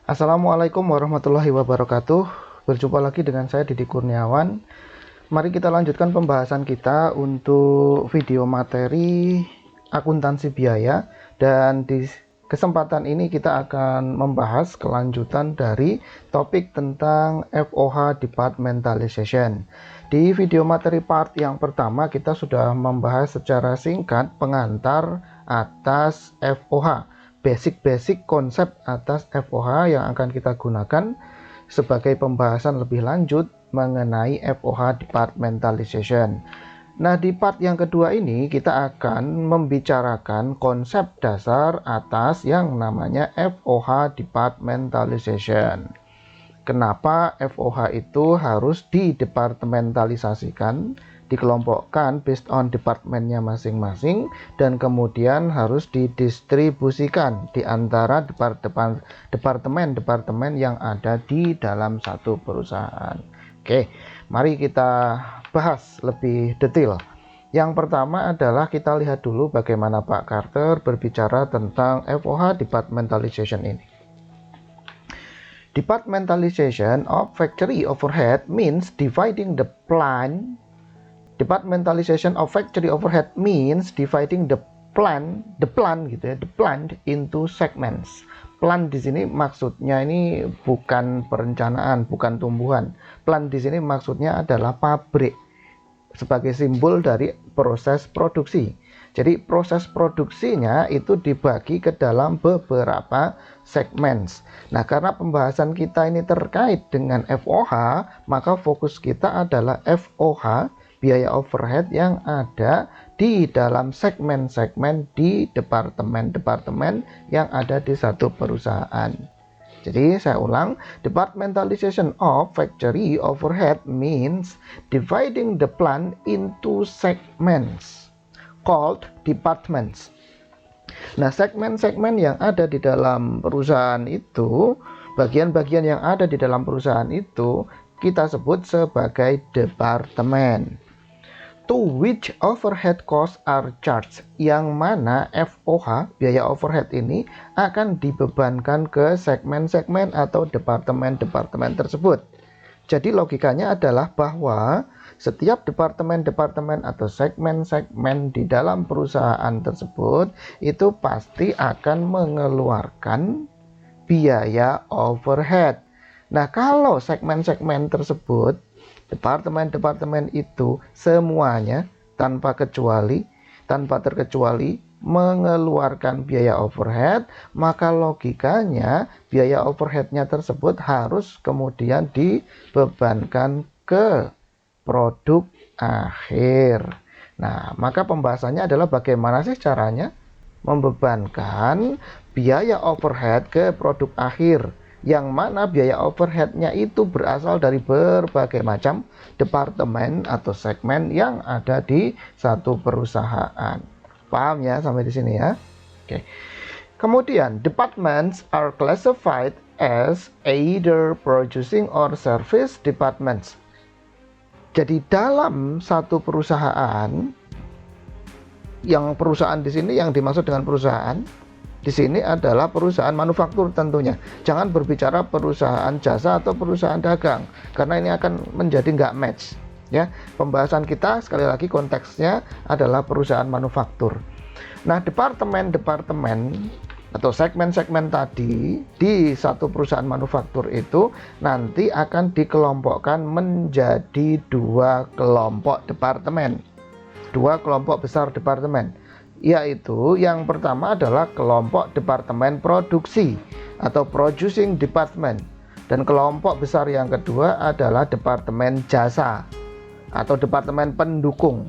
Assalamualaikum warahmatullahi wabarakatuh. Berjumpa lagi dengan saya Didi Kurniawan. Mari kita lanjutkan pembahasan kita untuk video materi akuntansi biaya, dan di kesempatan ini kita akan membahas kelanjutan dari topik tentang FOH Departmentalization. Di video materi part yang pertama kita sudah membahas secara singkat pengantar atas FOH, basic konsep atas FOH yang akan kita gunakan sebagai pembahasan lebih lanjut mengenai FOH Departmentalization. Nah, di part yang kedua ini kita akan membicarakan konsep dasar atas yang namanya FOH Departmentalization. Kenapa FOH itu harus didepartementalisasikan, dikelompokkan based on departemennya masing-masing, dan kemudian harus didistribusikan di antara departemen-departemen yang ada di dalam satu perusahaan. Oke, mari kita bahas lebih detail. Yang pertama adalah kita lihat dulu bagaimana Pak Carter berbicara tentang FOH Departmentalization ini. Departmentalization of factory overhead means dividing the plant. Departmentalization of factory overhead means dividing the plant into segments. Plant di sini maksudnya ini bukan perencanaan, bukan tumbuhan. Plant di sini maksudnya adalah pabrik sebagai simbol dari proses produksi. Jadi proses produksinya itu dibagi ke dalam beberapa segments. Nah, karena pembahasan kita ini terkait dengan FOH, maka fokus kita adalah FOH, biaya overhead yang ada di dalam segmen-segmen di departemen-departemen yang ada di satu perusahaan. Jadi saya ulang, departmentalization of factory overhead means dividing the plant into segments called departments. Nah, segmen-segmen yang ada di dalam perusahaan itu, bagian-bagian yang ada di dalam perusahaan itu kita sebut sebagai departemen. To which overhead costs are charged, yang mana FOH, biaya overhead ini akan dibebankan ke segmen-segmen atau departemen-departemen tersebut. Jadi logikanya adalah bahwa setiap departemen-departemen atau segmen-segmen di dalam perusahaan tersebut itu pasti akan mengeluarkan biaya overhead. Nah, kalau segmen-segmen tersebut, departemen-departemen itu semuanya tanpa terkecuali mengeluarkan biaya overhead, maka logikanya biaya overheadnya tersebut harus kemudian dibebankan ke produk akhir. Nah, maka pembahasannya adalah bagaimana sih caranya membebankan biaya overhead ke produk akhir, yang mana biaya overheadnya itu berasal dari berbagai macam departemen atau segmen yang ada di satu perusahaan. Paham ya sampai di sini ya? Oke. Kemudian, departments are classified as either producing or service departments. Jadi dalam satu perusahaan, yang perusahaan di sini yang dimaksud dengan perusahaan di sini adalah perusahaan manufaktur tentunya. Jangan berbicara perusahaan jasa atau perusahaan dagang, karena ini akan menjadi nggak match. Ya, pembahasan kita sekali lagi konteksnya adalah perusahaan manufaktur. Nah, departemen-departemen atau segmen-segmen tadi di satu perusahaan manufaktur itu nanti akan dikelompokkan menjadi dua kelompok departemen, dua kelompok besar departemen, yaitu yang pertama adalah kelompok departemen produksi atau producing department, dan kelompok besar yang kedua adalah departemen jasa atau departemen pendukung.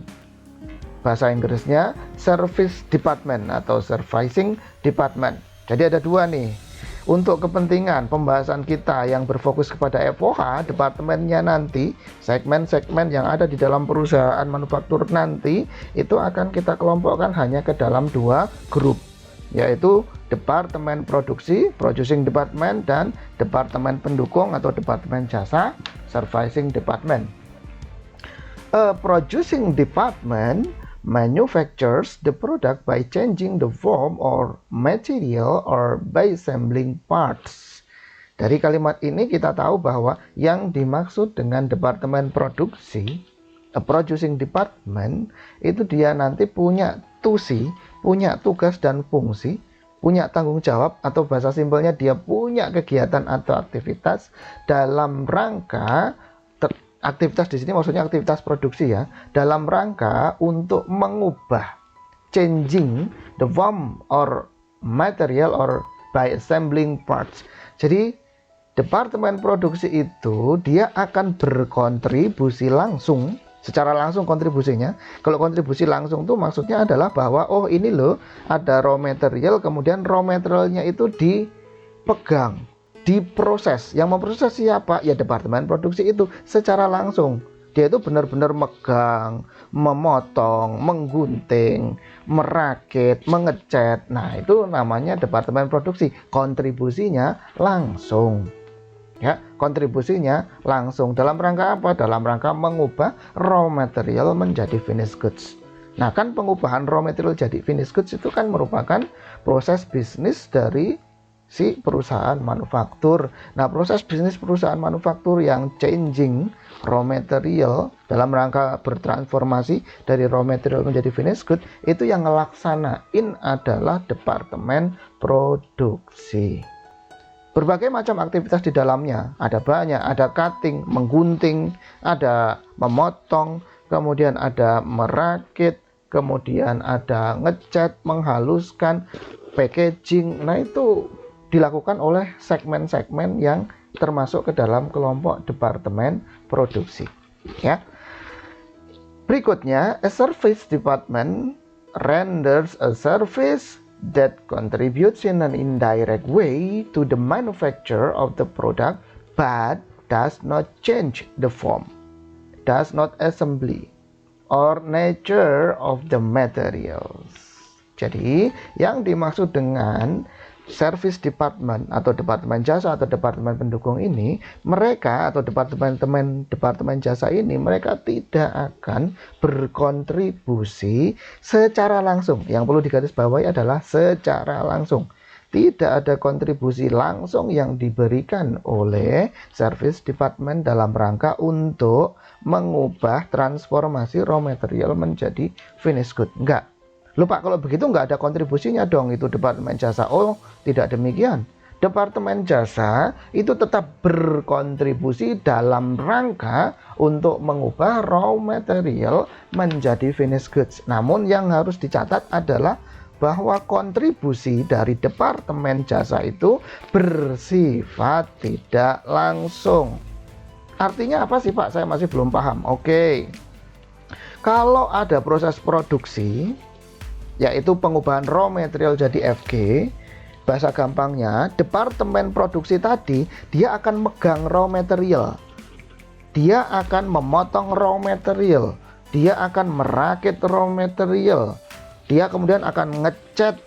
Bahasa Inggrisnya service department atau servicing department. Jadi ada dua nih. Untuk kepentingan pembahasan kita yang berfokus kepada FOH, departemennya nanti, segmen-segmen yang ada di dalam perusahaan manufaktur nanti, itu akan kita kelompokkan hanya ke dalam dua grup, yaitu departemen produksi, producing department, dan departemen pendukung atau departemen jasa, servicing department. A producing department manufactures the product by changing the form or material or by assembling parts. Dari kalimat ini kita tahu bahwa yang dimaksud dengan departemen produksi, producing department, itu dia nanti punya tusi, punya tugas dan fungsi, punya tanggung jawab, atau bahasa simpelnya dia punya kegiatan atau aktivitas dalam rangka aktivitas di sini maksudnya aktivitas produksi ya, dalam rangka untuk mengubah, changing the form or material or by assembling parts. Jadi departemen produksi itu dia akan berkontribusi langsung, secara langsung kontribusinya. Kalau kontribusi langsung tuh maksudnya adalah bahwa oh ini loh ada raw material, kemudian raw materialnya itu dipegang, diproses. Yang memproses siapa? Ya departemen produksi itu secara langsung. Dia itu benar-benar megang, memotong, menggunting, merakit, mengecat. Nah, itu namanya departemen produksi. Kontribusinya langsung. Ya, kontribusinya langsung. Dalam rangka apa? Dalam rangka mengubah raw material menjadi finished goods. Nah, kan pengubahan raw material jadi finished goods itu kan merupakan proses bisnis dari si perusahaan manufaktur. Nah, proses bisnis perusahaan manufaktur yang changing raw material dalam rangka bertransformasi dari raw material menjadi finished good, itu yang ngelaksanain adalah departemen produksi. Berbagai macam aktivitas di dalamnya, ada banyak, ada cutting, menggunting, ada memotong, kemudian ada merakit, kemudian ada ngecat, menghaluskan, packaging. Nah, itu dilakukan oleh segmen-segmen yang termasuk ke dalam kelompok departemen produksi. Ya. Berikutnya, a service department renders a service that contributes in an indirect way to the manufacture of the product but does not change the form, does not assembly or nature of the materials. Jadi, yang dimaksud dengan service department atau departemen jasa atau departemen pendukung ini, mereka atau departemen jasa ini, mereka tidak akan berkontribusi secara langsung. Yang perlu digarisbawahi adalah secara langsung. Tidak ada kontribusi langsung yang diberikan oleh service department dalam rangka untuk mengubah transformasi raw material menjadi finished good. Enggak. Lupa, kalau begitu nggak ada kontribusinya dong itu departemen jasa. Oh, tidak demikian. Departemen jasa itu tetap berkontribusi dalam rangka untuk mengubah raw material menjadi finished goods. Namun yang harus dicatat adalah bahwa kontribusi dari departemen jasa itu bersifat tidak langsung. Artinya apa sih Pak? Saya masih belum paham. Oke. Kalau ada proses produksi, yaitu pengubahan raw material jadi FG, bahasa gampangnya, departemen produksi tadi dia akan megang raw material, dia akan memotong raw material, dia akan merakit raw material, dia kemudian akan ngecat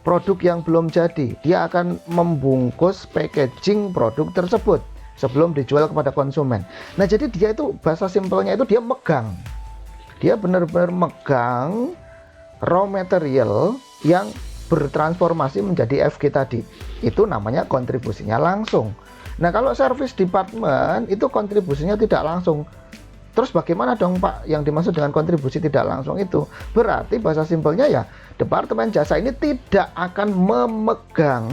produk yang belum jadi, dia akan membungkus packaging produk tersebut sebelum dijual kepada konsumen. Nah, jadi dia itu bahasa simpelnya itu dia megang, dia benar-benar megang raw material yang bertransformasi menjadi FG tadi. Itu namanya kontribusinya langsung. Nah, kalau service department itu kontribusinya tidak langsung. Terus bagaimana dong Pak yang dimaksud dengan kontribusi tidak langsung itu? Berarti bahasa simpelnya ya, departemen jasa ini tidak akan memegang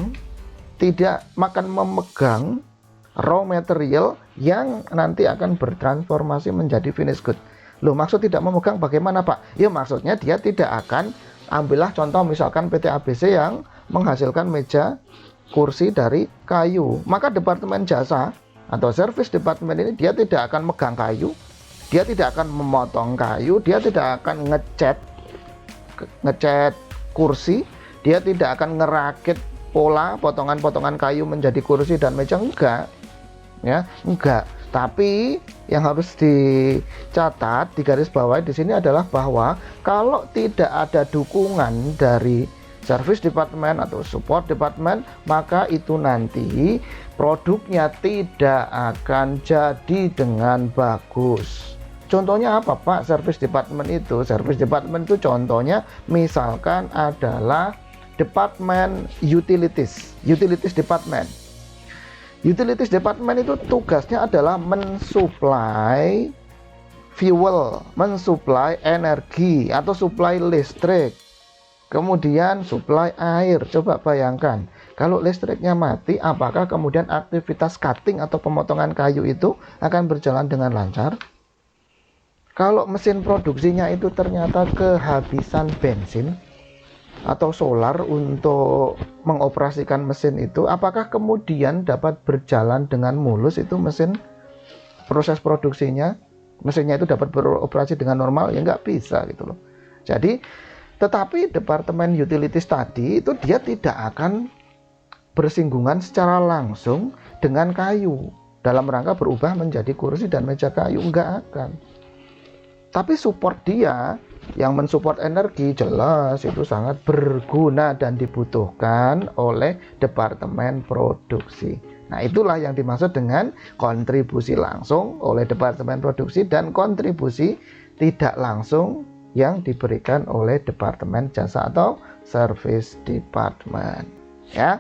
raw material yang nanti akan bertransformasi menjadi finished good. Loh, maksud tidak memegang bagaimana Pak? Ya maksudnya dia tidak akan, ambillah contoh misalkan PT ABC yang menghasilkan meja kursi dari kayu. Maka departemen jasa atau service department ini dia tidak akan megang kayu, dia tidak akan memotong kayu, dia tidak akan ngecat kursi, dia tidak akan ngerakit pola potongan-potongan kayu menjadi kursi dan meja, enggak. Ya, enggak. Tapi yang harus dicatat, digarisbawahi di sini adalah bahwa kalau tidak ada dukungan dari service department atau support department, maka itu nanti produknya tidak akan jadi dengan bagus. Contohnya apa Pak service department itu? Service department itu contohnya misalkan adalah departemen utilities department. Utilities Department itu tugasnya adalah mensuplai fuel, mensuplai energi atau suplai listrik, kemudian suplai air. Coba bayangkan, kalau listriknya mati, apakah kemudian aktivitas cutting atau pemotongan kayu itu akan berjalan dengan lancar? Kalau mesin produksinya itu ternyata kehabisan bensin atau solar untuk mengoperasikan mesin itu, apakah kemudian dapat berjalan dengan mulus itu mesin, proses produksinya, mesinnya itu dapat beroperasi dengan normal? Ya nggak bisa gitu loh. Jadi tetapi Departemen Utilities tadi itu dia tidak akan bersinggungan secara langsung dengan kayu dalam rangka berubah menjadi kursi dan meja kayu, nggak akan. Tapi support dia yang mensupport energi jelas itu sangat berguna dan dibutuhkan oleh Departemen Produksi. Nah, itulah yang dimaksud dengan kontribusi langsung oleh Departemen Produksi dan kontribusi tidak langsung yang diberikan oleh Departemen Jasa atau Service Department. Ya.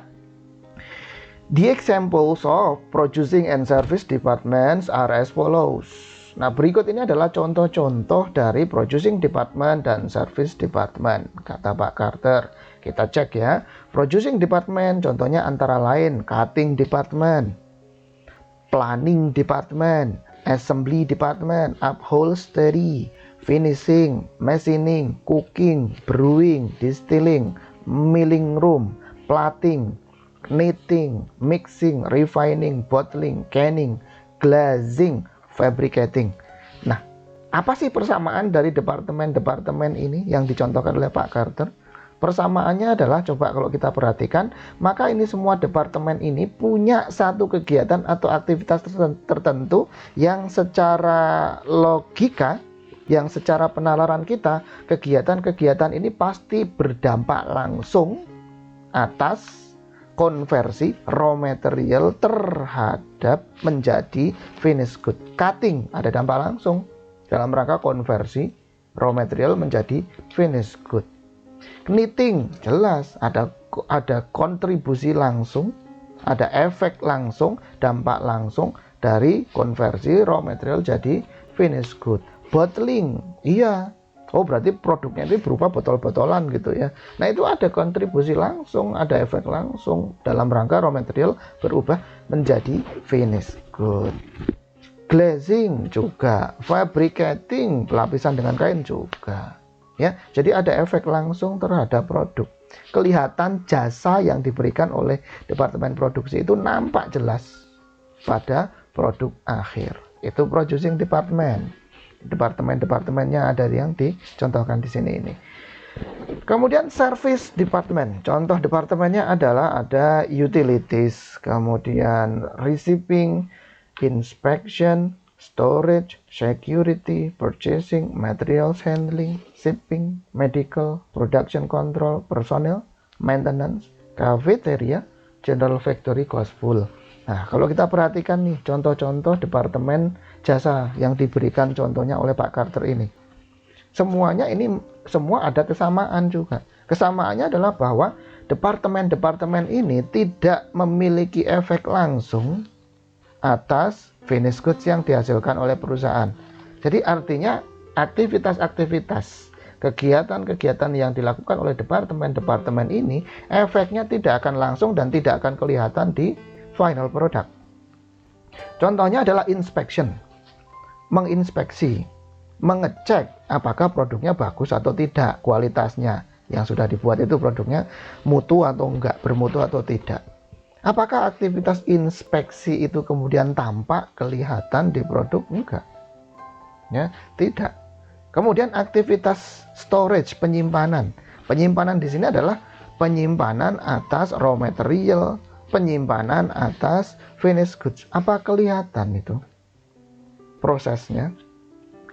The examples of producing and service departments are as follows. Nah, berikut ini adalah contoh-contoh dari Producing Department dan Service Department, kata Pak Carter. Kita cek ya. Producing Department contohnya antara lain Cutting Department, Planning Department, Assembly Department, Upholstery, Finishing, Machining, Cooking, Brewing, Distilling, Milling Room, Plating, Knitting, Mixing, Refining, Bottling, Canning, Glazing, Fabricating. Nah, apa sih persamaan dari departemen-departemen ini yang dicontohkan oleh Pak Carter? Persamaannya adalah, coba kalau kita perhatikan, maka ini semua departemen ini punya satu kegiatan atau aktivitas tertentu yang secara logika, yang secara penalaran kita, kegiatan-kegiatan ini pasti berdampak langsung atas konversi raw material terhadap menjadi finished good. Cutting ada dampak langsung dalam rangka konversi raw material menjadi finished good. Knitting jelas ada kontribusi langsung, ada efek langsung, dampak langsung dari konversi raw material jadi finished good. Bottling, iya. Oh, berarti produknya itu berupa botol-botolan gitu ya. Nah, itu ada kontribusi langsung, ada efek langsung dalam rangka raw material berubah menjadi finished good. Glazing juga, fabricating, pelapisan dengan kain juga. Ya, jadi ada efek langsung terhadap produk. Kelihatan jasa yang diberikan oleh Departemen Produksi itu nampak jelas pada produk akhir. Itu Producing Department. Departemen-departemennya ada yang dicontohkan di sini ini. Kemudian Service Department, contoh departemennya adalah ada Utilities, kemudian Receiving, Inspection, Storage, Security, Purchasing, Materials Handling, Shipping, Medical, Production Control, Personnel, Maintenance, Cafeteria, General Factory, Cost Pool. Nah, kalau kita perhatikan nih contoh-contoh departemen jasa yang diberikan contohnya oleh Pak Carter ini, semuanya ini semua ada kesamaan juga. Kesamaannya adalah bahwa departemen-departemen ini tidak memiliki efek langsung atas finished goods yang dihasilkan oleh perusahaan. Jadi artinya aktivitas-aktivitas, kegiatan-kegiatan yang dilakukan oleh departemen-departemen ini efeknya tidak akan langsung dan tidak akan kelihatan di final product. Contohnya adalah inspection, menginspeksi, mengecek apakah produknya bagus atau tidak, kualitasnya yang sudah dibuat itu produknya mutu atau enggak, bermutu atau tidak. Apakah aktivitas inspeksi itu kemudian tampak kelihatan di produk? Enggak. Ya, tidak. Kemudian aktivitas storage, penyimpanan. Penyimpanan di sini adalah penyimpanan atas raw material, penyimpanan atas finished goods. Apa kelihatan itu prosesnya?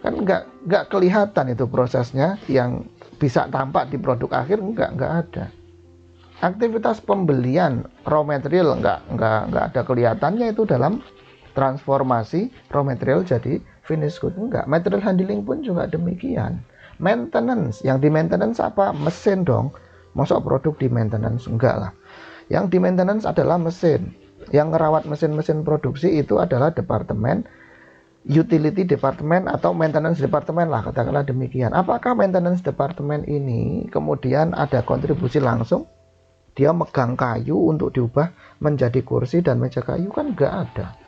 Kan nggak kelihatan itu prosesnya yang bisa tampak di produk akhir, nggak ada. Aktivitas pembelian raw material nggak ada kelihatannya itu dalam transformasi raw material jadi finished good, enggak. Material handling pun juga demikian. Maintenance, yang di maintenance apa? Mesin dong. Masa produk di maintenance? Enggak lah. Yang di maintenance adalah mesin. Yang ngerawat mesin-mesin produksi itu adalah departemen utility department atau maintenance department lah, katakanlah demikian. Apakah maintenance department ini kemudian ada kontribusi langsung? Dia megang kayu untuk diubah menjadi kursi dan meja kayu, kan nggak ada.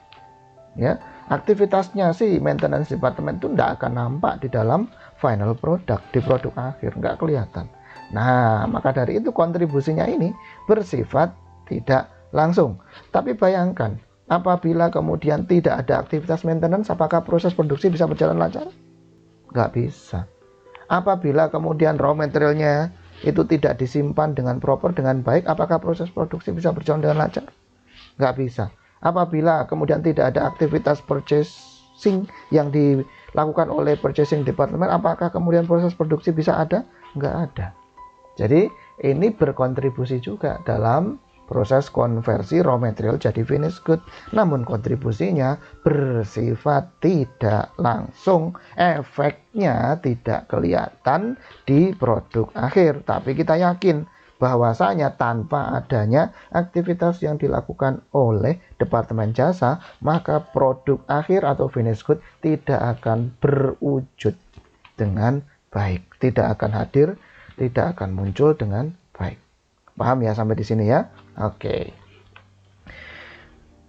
Ya, aktivitasnya sih maintenance department itu nggak akan nampak di dalam final product, di produk akhir, nggak kelihatan. Nah, maka dari itu kontribusinya ini bersifat tidak langsung. Tapi bayangkan, apabila kemudian tidak ada aktivitas maintenance, apakah proses produksi bisa berjalan lancar? Nggak bisa. Apabila kemudian raw materialnya itu tidak disimpan dengan proper, dengan baik, apakah proses produksi bisa berjalan dengan lancar? Nggak bisa. Apabila kemudian tidak ada aktivitas purchasing yang dilakukan oleh purchasing department, apakah kemudian proses produksi bisa ada? Nggak ada. Jadi ini berkontribusi juga dalam proses konversi raw material jadi finished good, namun kontribusinya bersifat tidak langsung, efeknya tidak kelihatan di produk akhir. Tapi kita yakin bahwasanya tanpa adanya aktivitas yang dilakukan oleh departemen jasa, maka produk akhir atau finished good tidak akan berwujud dengan baik, tidak akan hadir, tidak akan muncul dengan baik. Paham ya sampai di sini ya? Oke.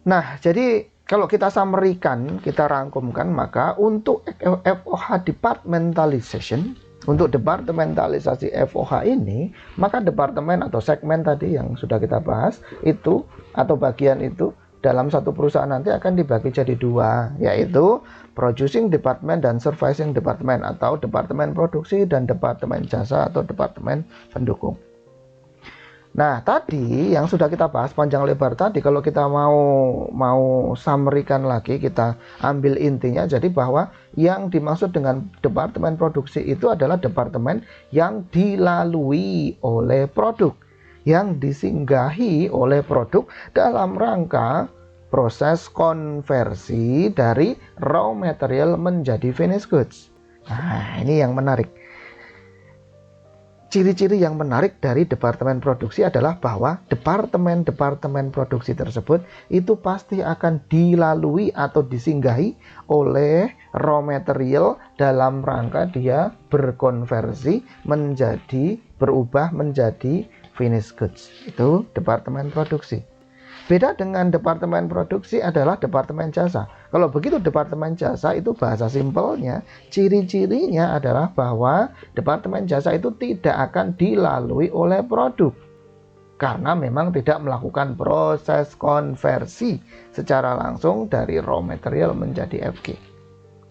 Nah, jadi kalau kita summary-kan, kita rangkumkan, maka untuk FOH departmentalization, untuk departementalisasi FOH ini, maka departemen atau segmen tadi yang sudah kita bahas itu atau bagian itu dalam satu perusahaan nanti akan dibagi jadi dua, yaitu producing department dan servicing department, atau departemen produksi dan departemen jasa atau departemen pendukung. Nah, tadi yang sudah kita bahas panjang lebar tadi, kalau kita mau summary-kan lagi, kita ambil intinya, jadi bahwa yang dimaksud dengan departemen produksi itu adalah departemen yang dilalui oleh produk, yang disinggahi oleh produk dalam rangka proses konversi dari raw material menjadi finished goods. Nah, ini yang menarik. Ciri-ciri yang menarik dari departemen produksi adalah bahwa departemen-departemen produksi tersebut itu pasti akan dilalui atau disinggahi oleh raw material dalam rangka dia berkonversi berubah menjadi finished goods. Itu departemen produksi. Beda dengan departemen produksi adalah departemen jasa. Kalau begitu departemen jasa itu bahasa simpelnya, ciri-cirinya adalah bahwa departemen jasa itu tidak akan dilalui oleh produk. Karena memang tidak melakukan proses konversi secara langsung dari raw material menjadi FG.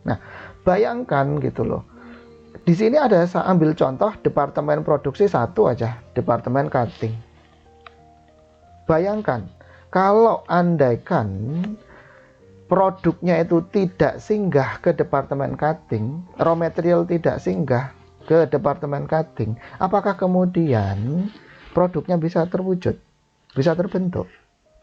Nah, bayangkan gitu loh. Di sini ada, saya ambil contoh departemen produksi satu aja, departemen cutting. Bayangkan, kalau andaikan produknya itu tidak singgah ke departemen cutting, raw material tidak singgah ke departemen cutting, apakah kemudian produknya bisa terwujud, bisa terbentuk?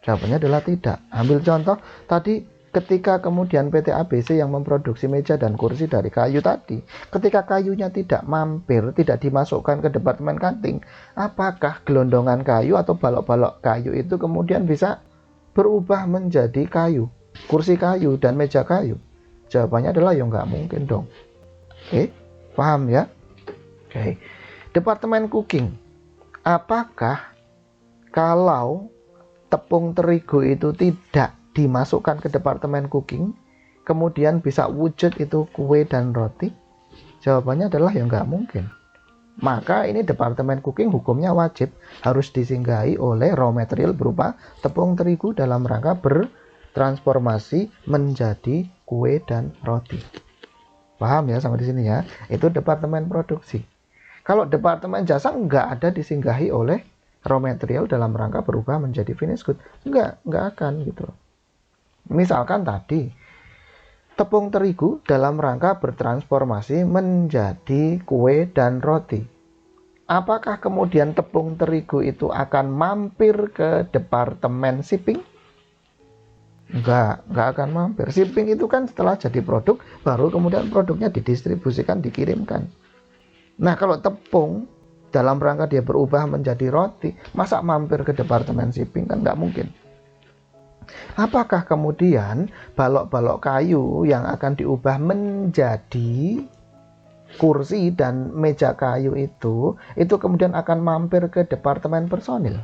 Jawabannya adalah tidak. Ambil contoh tadi, ketika kemudian PT ABC yang memproduksi meja dan kursi dari kayu tadi, ketika kayunya tidak mampir, tidak dimasukkan ke departemen cutting, apakah gelondongan kayu atau balok-balok kayu itu kemudian bisa berubah menjadi kayu, kursi kayu dan meja kayu? Jawabannya adalah ya nggak mungkin dong. Oke, paham ya? Oke. Departemen cooking, apakah kalau tepung terigu itu tidak dimasukkan ke departemen cooking, kemudian bisa wujud itu kue dan roti? Jawabannya adalah ya nggak mungkin. Maka ini departemen cooking hukumnya wajib harus disinggahi oleh raw material berupa tepung terigu dalam rangka bertransformasi menjadi kue dan roti. Paham ya sampai di sini ya? Itu departemen produksi. Kalau departemen jasa nggak ada disinggahi oleh raw material dalam rangka berubah menjadi finished good. Nggak akan gitu. Misalkan tadi, tepung terigu dalam rangka bertransformasi menjadi kue dan roti. Apakah kemudian tepung terigu itu akan mampir ke departemen shipping? Enggak akan mampir. Shipping itu kan setelah jadi produk, baru kemudian produknya didistribusikan, dikirimkan. Nah, kalau tepung dalam rangka dia berubah menjadi roti, masa mampir ke departemen shipping? Kan nggak mungkin. Apakah kemudian balok-balok kayu yang akan diubah menjadi kursi dan meja kayu itu kemudian akan mampir ke departemen personil?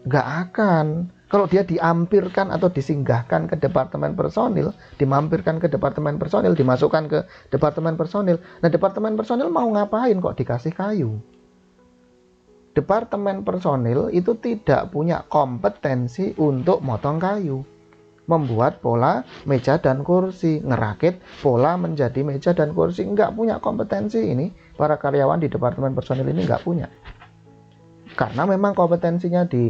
Nggak akan. Kalau dia diampirkan atau disinggahkan ke departemen personil, dimampirkan ke departemen personil, dimasukkan ke departemen personil. Nah, departemen personil mau ngapain kok dikasih kayu? Departemen personil itu tidak punya kompetensi untuk motong kayu, membuat pola meja dan kursi, ngerakit pola menjadi meja dan kursi. Nggak punya kompetensi ini. Para karyawan di departemen personil ini nggak punya. Karena memang kompetensinya di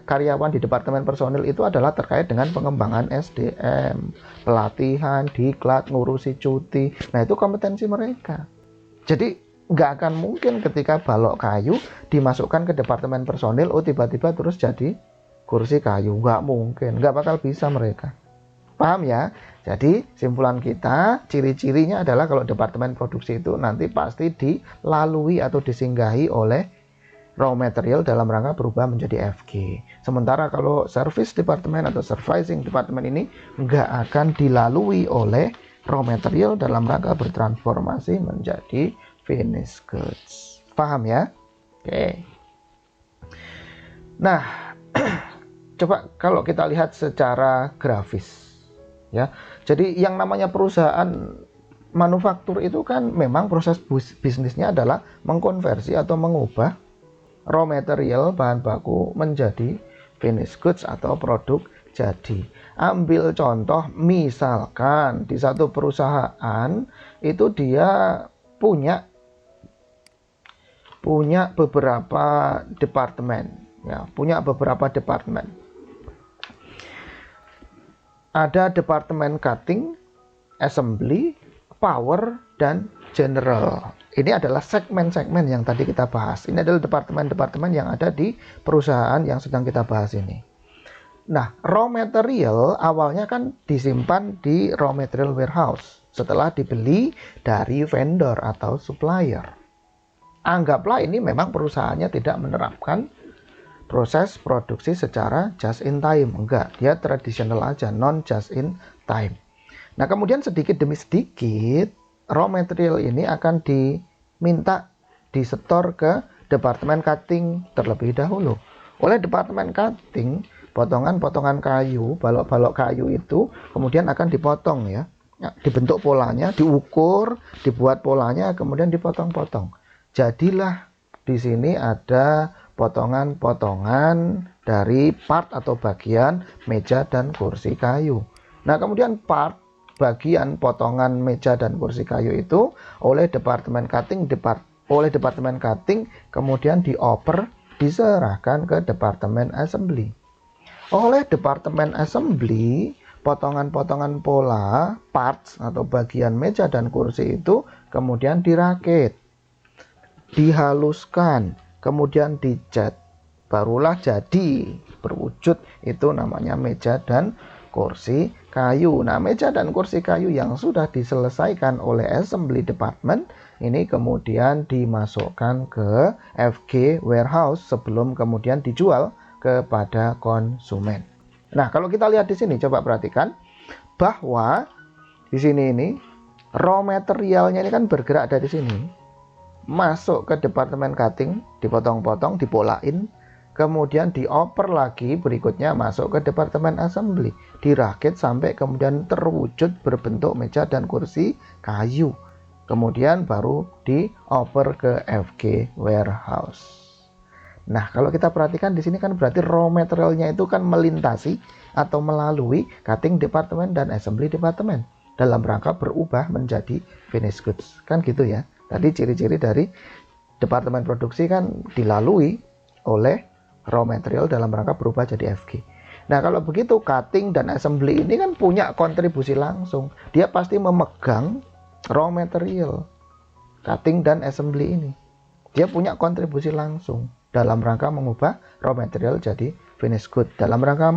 karyawan di departemen personil itu adalah terkait dengan pengembangan SDM, pelatihan, diklat, ngurusi cuti. Nah, itu kompetensi mereka. Jadi nggak akan mungkin ketika balok kayu dimasukkan ke departemen personil, tiba-tiba terus jadi kursi kayu. Nggak mungkin, nggak bakal bisa mereka. Paham ya? Jadi simpulan kita, ciri-cirinya adalah kalau departemen produksi itu nanti pasti dilalui atau disinggahi oleh raw material dalam rangka berubah menjadi FG. Sementara kalau service department atau servicing department ini nggak akan dilalui oleh raw material dalam rangka bertransformasi menjadi finished goods. Paham ya? Oke. Nah, coba kalau kita lihat secara grafis, ya. Jadi yang namanya perusahaan manufaktur itu kan memang proses bisnisnya adalah mengkonversi atau mengubah raw material bahan baku menjadi finished goods atau produk jadi. Ambil contoh, misalkan di satu perusahaan itu dia punya beberapa departemen, ya, punya beberapa departemen. Ada departemen cutting, assembly, power, dan general. Ini adalah segmen-segmen yang tadi kita bahas. Ini adalah departemen-departemen yang ada di perusahaan yang sedang kita bahas ini. Nah, raw material awalnya kan disimpan di raw material warehouse setelah dibeli dari vendor atau supplier. Anggaplah ini memang perusahaannya tidak menerapkan proses produksi secara just in time. Enggak, dia tradisional aja, non just in time. Nah, kemudian sedikit demi sedikit raw material ini akan diminta disetor ke departemen cutting terlebih dahulu. Oleh departemen cutting, potongan-potongan kayu, balok-balok kayu itu kemudian akan dipotong, ya. Dibentuk polanya, diukur, dibuat polanya, kemudian dipotong-potong. Jadilah di sini ada potongan-potongan dari part atau bagian meja dan kursi kayu. Nah, kemudian bagian potongan meja dan kursi kayu itu oleh departemen cutting kemudian dioper, diserahkan ke departemen assembly. Oleh departemen assembly, potongan-potongan pola parts atau bagian meja dan kursi itu kemudian dirakit, dihaluskan, kemudian dicat, barulah jadi berwujud itu namanya meja dan kursi kayu. Nah, meja dan kursi kayu yang sudah diselesaikan oleh assembly department ini kemudian dimasukkan ke FG warehouse sebelum kemudian dijual kepada konsumen. Nah, kalau kita lihat di sini, coba perhatikan bahwa di sini ini raw materialnya ini kan bergerak dari sini, masuk ke departemen cutting, dipotong-potong, dipolain, kemudian dioper lagi, berikutnya masuk ke departemen assembly, dirakit sampai kemudian terwujud berbentuk meja dan kursi kayu. Kemudian baru dioper ke FG warehouse. Nah, kalau kita perhatikan di sini kan berarti raw materialnya itu kan melintasi atau melalui cutting department dan assembly department dalam rangka berubah menjadi finished goods. Kan gitu ya. Tadi ciri-ciri dari departemen produksi kan dilalui oleh raw material dalam rangka berubah jadi FG. Nah, kalau begitu cutting dan assembly ini kan punya kontribusi langsung. Dia pasti memegang raw material cutting dan assembly ini. Dia punya kontribusi langsung dalam rangka mengubah raw material jadi finished good, dalam rangka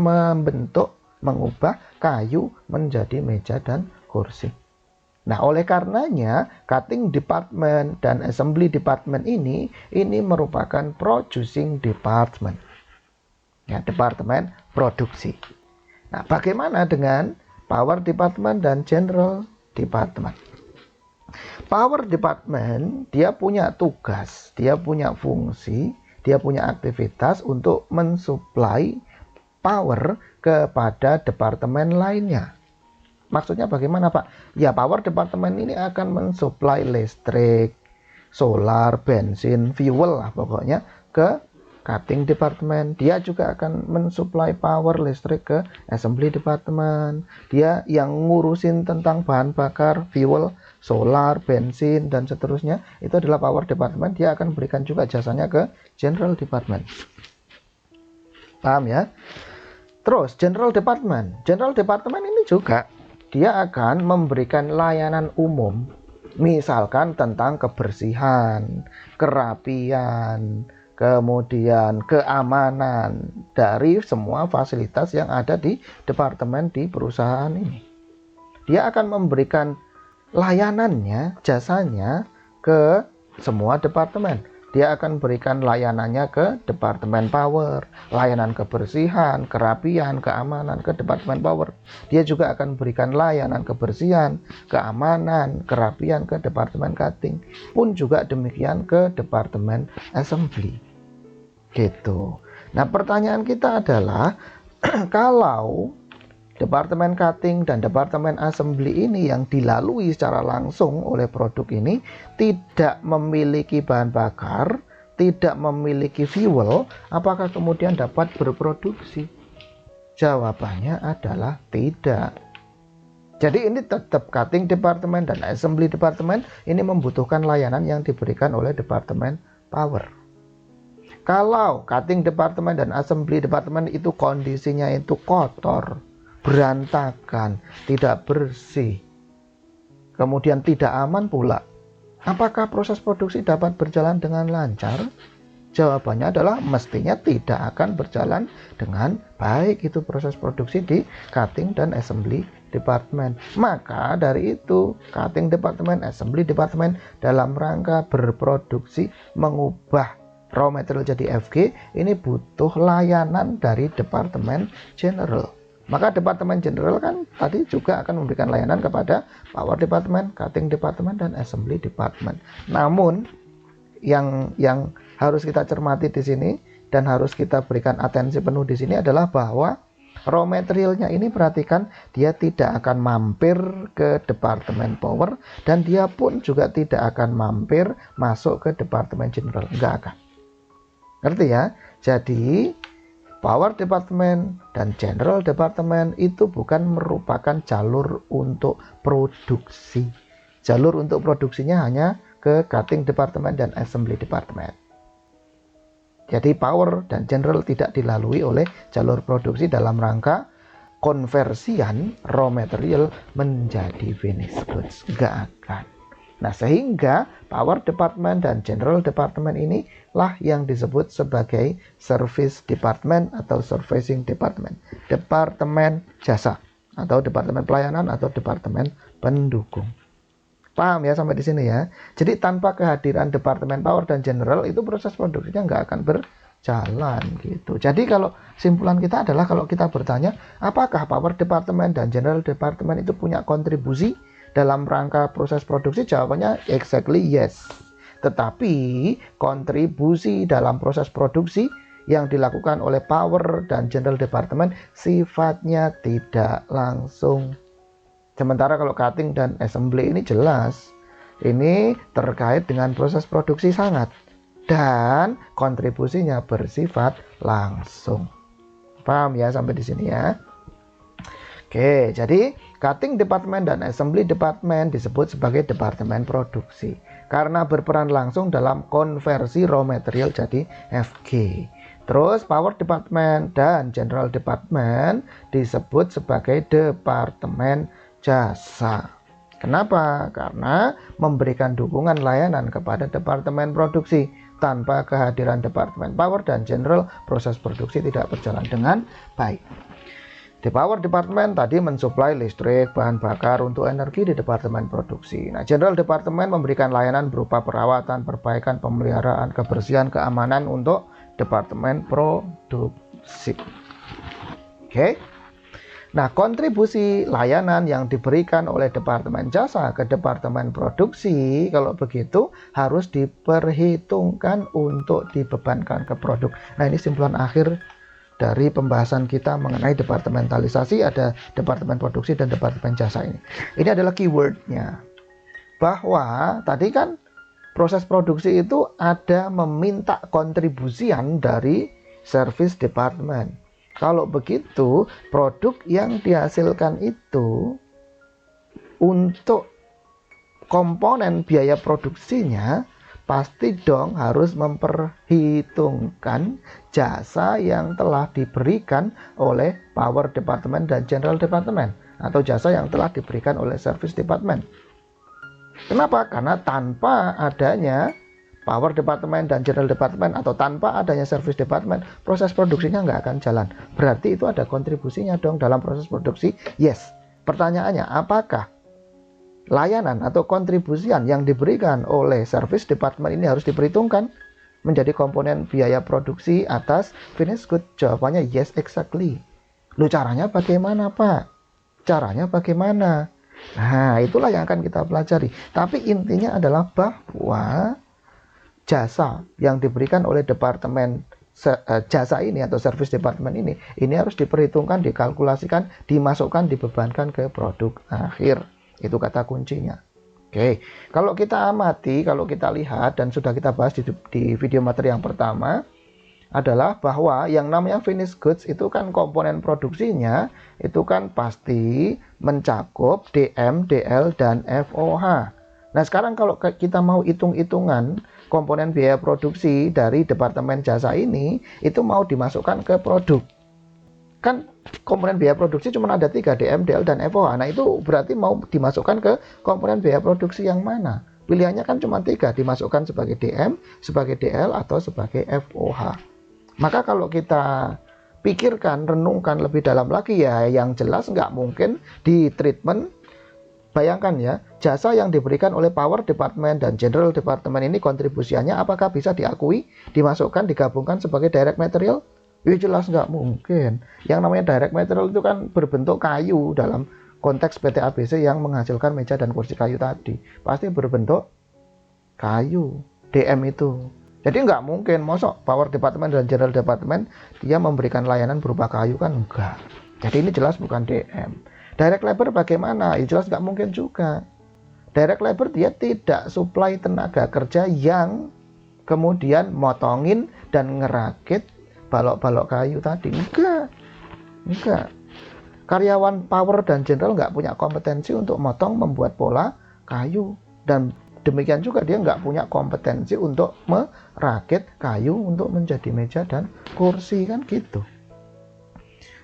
mengubah kayu menjadi meja dan kursi. Nah, oleh karenanya cutting department dan assembly department ini merupakan producing department. Ya, departemen produksi. Nah, bagaimana dengan power department dan general department? Power department dia punya tugas, dia punya fungsi, dia punya aktivitas untuk mensuplai power kepada departemen lainnya. Maksudnya bagaimana, Pak? Ya, power departemen ini akan mensuplai listrik, solar, bensin, fuel lah pokoknya ke cutting department. Dia juga akan mensuplai power listrik ke assembly department. Dia yang ngurusin tentang bahan bakar, fuel, solar, bensin, dan seterusnya. Itu adalah power department. Dia akan berikan juga jasanya ke general department. Paham ya? Terus general department. General department ini juga dia akan memberikan layanan umum. Misalkan tentang kebersihan, kerapian, kemudian keamanan dari semua fasilitas yang ada di departemen di perusahaan ini. Dia akan memberikan layanannya, jasanya ke semua departemen. Dia akan berikan layanannya ke departemen power, layanan kebersihan, kerapian, keamanan ke departemen power. Dia juga akan berikan layanan kebersihan, keamanan, kerapian ke departemen cutting. Pun juga demikian ke departemen assembly. Gitu. Nah, pertanyaan kita adalah kalau departemen cutting dan departemen assembly ini yang dilalui secara langsung oleh produk ini tidak memiliki bahan bakar, tidak memiliki fuel, apakah kemudian dapat berproduksi? Jawabannya adalah tidak. Jadi ini tetap cutting department dan assembly department ini membutuhkan layanan yang diberikan oleh departemen power. Kalau cutting department dan assembly department itu kondisinya itu kotor, berantakan, tidak bersih, kemudian tidak aman pula, apakah proses produksi dapat berjalan dengan lancar? Jawabannya adalah mestinya tidak akan berjalan dengan baik itu proses produksi di cutting dan assembly department. Maka dari itu cutting department, assembly department dalam rangka berproduksi mengubah raw material jadi FG ini butuh layanan dari departemen general. Maka departemen general kan tadi juga akan memberikan layanan kepada power department, cutting department, dan assembly department. Namun yang harus kita cermati di sini dan harus kita berikan atensi penuh di sini adalah bahwa raw materialnya ini perhatikan dia tidak akan mampir ke departemen power dan dia pun juga tidak akan mampir masuk ke departemen general, enggak akan. Ngerti ya? Jadi power department dan general department itu bukan merupakan jalur untuk produksi. Jalur untuk produksinya hanya ke cutting department dan assembly department. Jadi power dan general tidak dilalui oleh jalur produksi dalam rangka konversian raw material menjadi finished goods. Enggak akan. Nah, sehingga power department dan general department inilah yang disebut sebagai service department atau servicing department. Departemen jasa atau departemen pelayanan atau departemen pendukung. Paham ya sampai di sini ya? Jadi tanpa kehadiran departemen power dan general itu proses produksinya nggak akan berjalan gitu. Jadi kalau simpulan kita adalah kalau kita bertanya apakah power department dan general department itu punya kontribusi dalam rangka proses produksi, jawabannya exactly yes. Tetapi kontribusi dalam proses produksi yang dilakukan oleh power dan general department sifatnya tidak langsung. Sementara kalau cutting dan assembly ini jelas, ini terkait dengan proses produksi sangat. Dan kontribusinya bersifat langsung. Paham ya sampai di sini ya? Oke, jadi cutting department dan assembly department disebut sebagai departemen produksi karena berperan langsung dalam konversi raw material jadi FG. Terus power department dan general department disebut sebagai departemen jasa. Kenapa? Karena memberikan dukungan layanan kepada departemen produksi. Tanpa kehadiran departemen power dan general, proses produksi tidak berjalan dengan baik. Di power department tadi mensuplai listrik, bahan bakar untuk energi di departemen produksi. Nah, general department memberikan layanan berupa perawatan, perbaikan, pemeliharaan, kebersihan, keamanan untuk departemen Sip. Oke. Nah, kontribusi layanan yang diberikan oleh Departemen Jasa ke Departemen Produksi, kalau begitu harus diperhitungkan untuk dibebankan ke produk. Nah, ini simpulan akhir dari pembahasan kita mengenai departementalisasi, ada Departemen Produksi dan Departemen Jasa ini. Ini adalah keywordnya. Bahwa tadi kan proses produksi itu ada meminta kontribusian dari service department. Kalau begitu, produk yang dihasilkan itu untuk komponen biaya produksinya pasti dong harus memperhitungkan jasa yang telah diberikan oleh Power Department dan General Department, atau jasa yang telah diberikan oleh Service Department. Kenapa? Karena tanpa adanya Power Department dan General Department, atau tanpa adanya Service Department, proses produksinya nggak akan jalan. Berarti itu ada kontribusinya dong dalam proses produksi. Yes. Pertanyaannya, apakah layanan atau kontribusian yang diberikan oleh Service Department ini harus diperhitungkan menjadi komponen biaya produksi atas finished good? Jawabannya yes, exactly. Loh, caranya bagaimana, Pak? Caranya bagaimana? Nah, itulah yang akan kita pelajari. Tapi intinya adalah bahwa jasa yang diberikan oleh Departemen Jasa ini atau Service Department ini harus diperhitungkan, dikalkulasikan, dimasukkan, dibebankan ke produk akhir. Itu kata kuncinya. Oke, kalau kita amati, kalau kita lihat, dan sudah kita bahas di video materi yang pertama, adalah bahwa yang namanya finished goods itu kan komponen produksinya itu kan pasti mencakup DM, DL, dan FOH. Nah, sekarang kalau kita mau hitung-hitungan komponen biaya produksi dari Departemen Jasa ini, itu mau dimasukkan ke produk. Kan komponen biaya produksi cuma ada 3, DM, DL, dan FOH. Nah, itu berarti mau dimasukkan ke komponen biaya produksi yang mana? Pilihannya kan cuma 3, dimasukkan sebagai DM, sebagai DL, atau sebagai FOH. Maka kalau kita pikirkan, renungkan lebih dalam lagi, ya yang jelas nggak mungkin di treatment. Bayangkan ya, jasa yang diberikan oleh Power Department dan General Department ini kontribusiannya apakah bisa diakui, dimasukkan, digabungkan sebagai direct material? Ya jelas nggak mungkin. Yang namanya direct material itu kan berbentuk kayu dalam konteks PT ABC yang menghasilkan meja dan kursi kayu tadi. Pasti berbentuk kayu, DM itu. Jadi nggak mungkin, mosok Power Department dan General Department dia memberikan layanan berupa kayu, kan enggak. Jadi ini jelas bukan DM. Direct labor bagaimana? Ya jelas nggak mungkin juga. Direct labor dia tidak supply tenaga kerja yang kemudian motongin dan ngerakit balok-balok kayu tadi. Enggak. Karyawan Power dan General nggak punya kompetensi untuk motong, membuat pola kayu. Dan demikian juga dia nggak punya kompetensi untuk merakit kayu untuk menjadi meja dan kursi, kan gitu.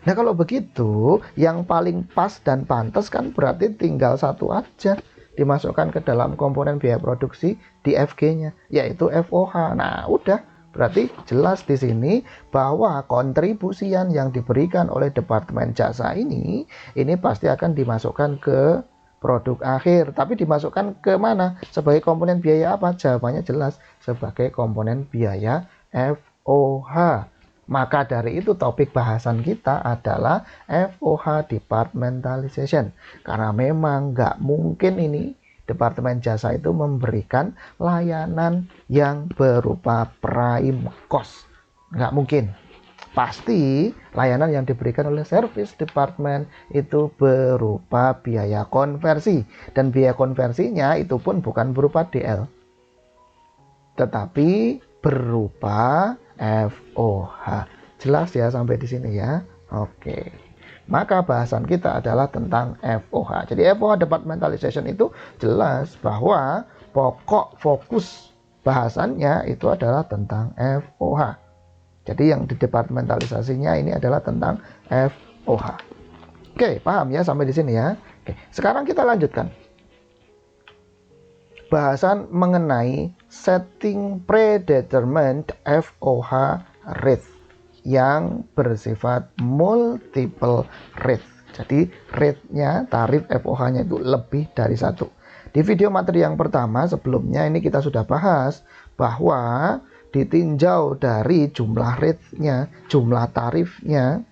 Nah, kalau begitu, yang paling pas dan pantas kan berarti tinggal satu aja dimasukkan ke dalam komponen biaya produksi di FG-nya, yaitu FOH. Nah, udah, berarti jelas di sini bahwa kontribusian yang diberikan oleh Departemen Jasa ini pasti akan dimasukkan ke produk akhir. Tapi dimasukkan ke mana? Sebagai komponen biaya apa? Jawabannya jelas, sebagai komponen biaya FOH. Maka dari itu topik bahasan kita adalah FOH Departmentalization. Karena memang nggak mungkin ini Departemen Jasa itu memberikan layanan yang berupa prime cost. Nggak mungkin. Pasti layanan yang diberikan oleh Service Department itu berupa biaya konversi. Dan biaya konversinya itu pun bukan berupa DL, tetapi berupa FOH. Jelas ya sampai di sini ya? Oke. Maka bahasan kita adalah tentang FOH. Jadi FOH Departmentalization itu jelas bahwa pokok fokus bahasannya itu adalah tentang FOH. Jadi yang didepartementalisasinya ini adalah tentang FOH. Oke, paham ya sampai di sini ya? Oke, sekarang kita lanjutkan. Bahasan mengenai setting predetermined FOH rate yang bersifat multiple rate. Jadi rate-nya, tarif FOH-nya itu lebih dari satu. Di video materi yang pertama sebelumnya ini kita sudah bahas bahwa ditinjau dari jumlah rate-nya, jumlah tarifnya,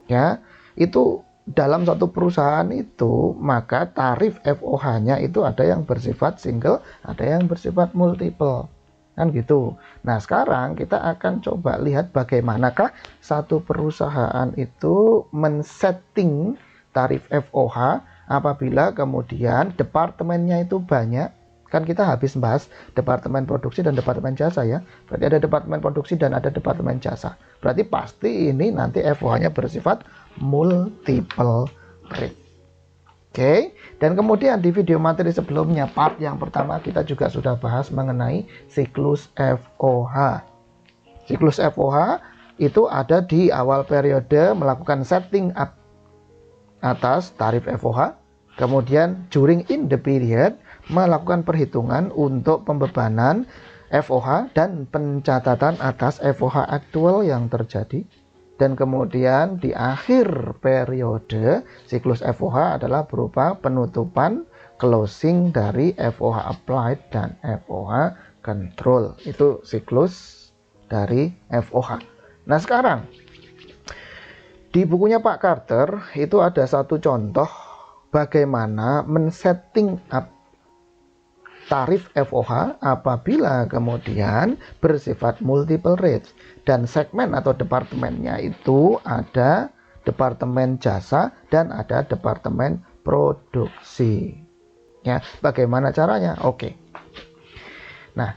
ya, itu dalam satu perusahaan itu, maka tarif FOH-nya itu ada yang bersifat single, ada yang bersifat multiple. Kan gitu. Nah, sekarang kita akan coba lihat bagaimanakah satu perusahaan itu men-setting tarif FOH apabila kemudian departemennya itu banyak. Kan kita habis bahas departemen produksi dan departemen jasa ya. Berarti ada departemen produksi dan ada departemen jasa. Berarti pasti ini nanti FOH-nya bersifat multiple rate. Oke, dan kemudian di video materi sebelumnya, part yang pertama kita juga sudah bahas mengenai siklus FOH. Siklus FOH itu ada di awal periode melakukan setting up atas tarif FOH, kemudian during in the period melakukan perhitungan untuk pembebanan FOH dan pencatatan atas FOH aktual yang terjadi. Dan kemudian di akhir periode siklus FOH adalah berupa penutupan closing dari FOH applied dan FOH control. Itu siklus dari FOH. Nah, sekarang di bukunya Pak Carter itu ada satu contoh bagaimana men-setting up tarif FOH apabila kemudian bersifat multiple rates, dan segmen atau departemennya itu ada departemen jasa dan ada departemen produksi. Ya, bagaimana caranya? Oke. Nah,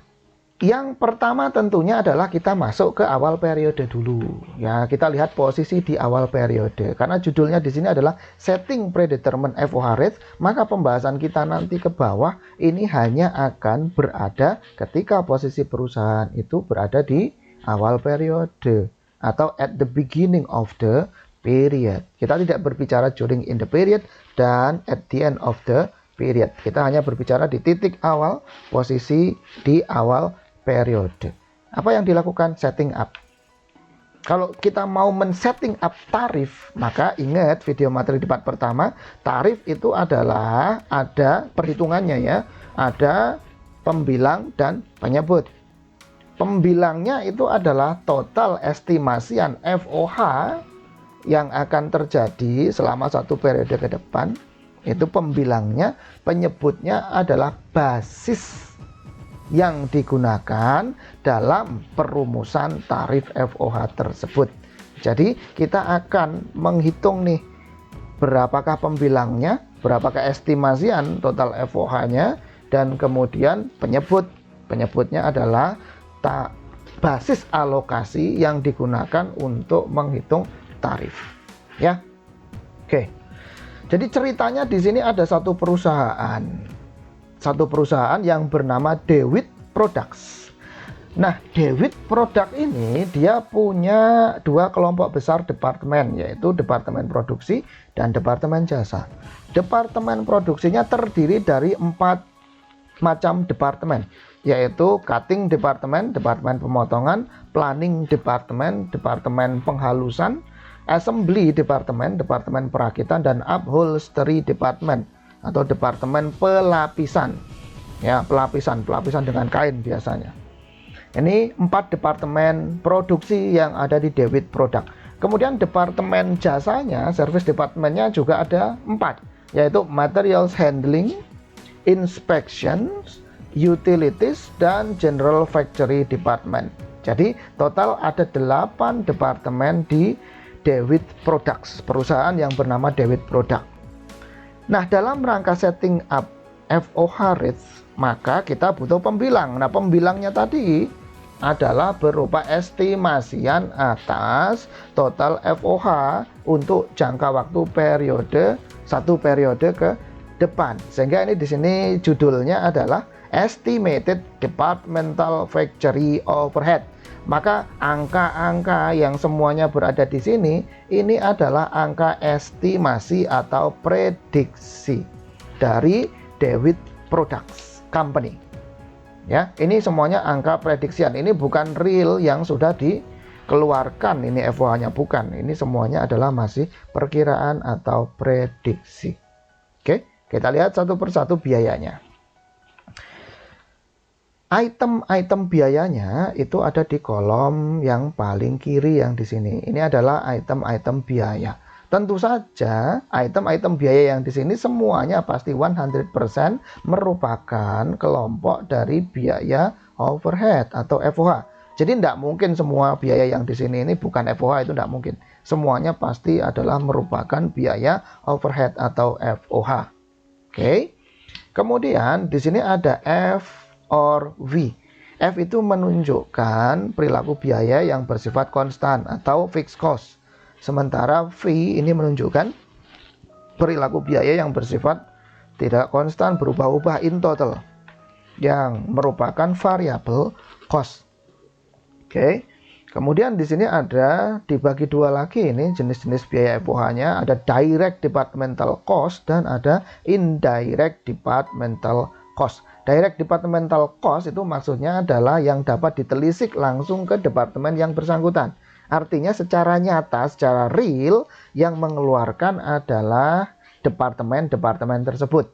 yang pertama tentunya adalah kita masuk ke awal periode dulu. Ya, kita lihat posisi di awal periode. Karena judulnya di sini adalah setting predetermined FOH rate, maka pembahasan kita nanti ke bawah ini hanya akan berada ketika posisi perusahaan itu berada di awal periode atau at the beginning of the period. Kita tidak berbicara during in the period dan at the end of the period. Kita hanya berbicara di titik awal, posisi di awal periode. Apa yang dilakukan? Setting up. Kalau kita mau men-setting up tarif, maka ingat video materi debat pertama, tarif itu adalah ada perhitungannya ya, ada pembilang dan penyebut. Pembilangnya itu adalah total estimasian FOH yang akan terjadi selama satu periode ke depan. Itu pembilangnya, penyebutnya adalah basis yang digunakan dalam perumusan tarif FOH tersebut. Jadi kita akan menghitung nih berapakah pembilangnya, berapakah estimasian total FOH-nya, dan kemudian penyebutnya adalah basis alokasi yang digunakan untuk menghitung tarif. Ya, oke. Jadi ceritanya di sini ada satu perusahaan yang bernama DeWitt Products. Nah, DeWitt Products ini dia punya dua kelompok besar departemen, yaitu departemen produksi dan departemen jasa. Departemen produksinya terdiri dari 4 macam departemen, yaitu cutting departemen, departemen pemotongan, planning departemen, departemen penghalusan, assembly departemen, departemen perakitan, dan upholstery department atau departemen pelapisan. Ya, pelapisan dengan kain biasanya. Ini 4 departemen produksi yang ada di DeWitt Products. Kemudian departemen jasanya, service departemennya juga ada 4, yaitu materials handling, inspections, utilities, dan general factory department. Jadi total ada 8 departemen di DeWitt Products, perusahaan yang bernama DeWitt Products. Nah, dalam rangka setting up FOH rates, maka kita butuh pembilang. Nah, pembilangnya tadi adalah berupa estimasian atas total FOH untuk jangka waktu satu periode ke depan. Sehingga ini di sini judulnya adalah Estimated Departmental Factory Overhead. Maka angka-angka yang semuanya berada di sini, ini adalah angka estimasi atau prediksi dari DeWitt Products Company. Ya, ini semuanya angka prediksian. Ini bukan real yang sudah dikeluarkan, ini FOH-nya bukan. Ini semuanya adalah masih perkiraan atau prediksi. Oke, kita lihat satu persatu biayanya. Item-item biayanya itu ada di kolom yang paling kiri yang di sini. Ini adalah item-item biaya. Tentu saja item-item biaya yang di sini semuanya pasti 100% merupakan kelompok dari biaya overhead atau FOH. Jadi tidak mungkin semua biaya yang di sini ini bukan FOH, itu tidak mungkin. Semuanya pasti adalah merupakan biaya overhead atau FOH. Oke. Kemudian di sini ada F or V. F itu menunjukkan perilaku biaya yang bersifat konstan atau fixed cost. Sementara V ini menunjukkan perilaku biaya yang bersifat tidak konstan, berubah-ubah in total, yang merupakan variable cost. Oke. Kemudian di sini ada dibagi dua lagi ini jenis-jenis biaya FOH-nya, ada direct departmental cost dan ada indirect departmental cost. Direct departmental cost itu maksudnya adalah yang dapat ditelisik langsung ke departemen yang bersangkutan. Artinya secara nyata, secara real, yang mengeluarkan adalah departemen-departemen tersebut.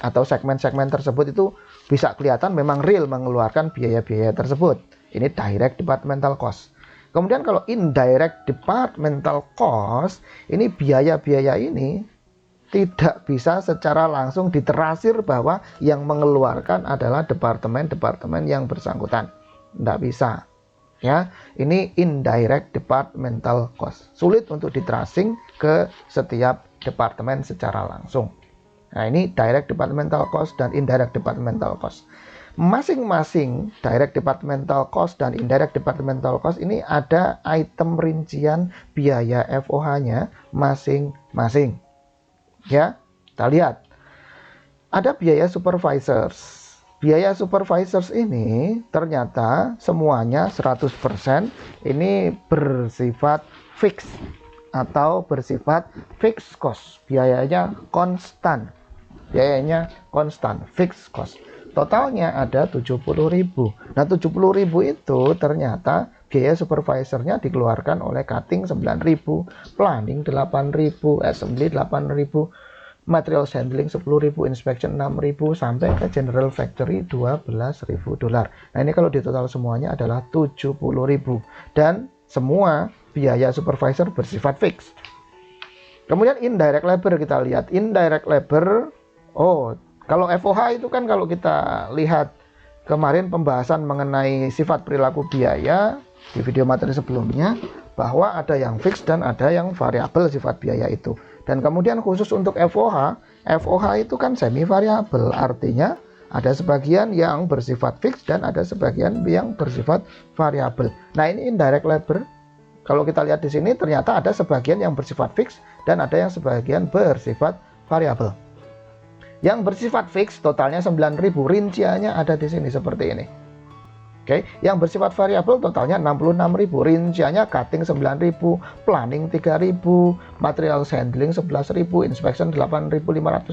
Atau segmen-segmen tersebut itu bisa kelihatan memang real mengeluarkan biaya-biaya tersebut. Ini direct departmental cost. Kemudian kalau indirect departmental cost, ini biaya-biaya ini tidak bisa secara langsung diterasir bahwa yang mengeluarkan adalah departemen-departemen yang bersangkutan. Tidak bisa. Ya, ini indirect departmental cost. Sulit untuk ditracing ke setiap departemen secara langsung. Nah, ini direct departmental cost dan indirect departmental cost. Masing-masing direct departmental cost dan indirect departmental cost ini ada item rincian biaya FOH-nya masing-masing. Ya, kita lihat. Ada biaya supervisors. Biaya supervisors ini ternyata semuanya 100% ini bersifat fix atau bersifat fixed cost. Biayanya konstan. Biayanya konstan, fixed cost. Totalnya ada 70.000. Nah, 70.000 itu ternyata biaya supervisornya dikeluarkan oleh cutting 9.000, planning 8.000, assembly 8.000, material handling 10.000, inspection 6.000, sampai ke general factory $12.000. Nah, ini kalau di total semuanya adalah 70.000. Dan semua biaya supervisor bersifat fix. Kemudian indirect labor kita lihat. Indirect labor, kalau FOH itu kan kalau kita lihat kemarin pembahasan mengenai sifat perilaku biaya di video materi sebelumnya, bahwa ada yang fix dan ada yang variabel sifat biaya itu. Dan kemudian khusus untuk FOH, FOH itu kan semi variabel, artinya ada sebagian yang bersifat fix dan ada sebagian yang bersifat variabel. Nah, ini indirect labor. Kalau kita lihat di sini ternyata ada sebagian yang bersifat fix dan ada yang sebagian bersifat variabel. Yang bersifat fix totalnya 9.000, rinciannya ada di sini seperti ini. Oke, yang bersifat variabel totalnya 66.000, rinciannya cutting 9.000, planning 3.000, material handling 11.000, inspection 8.500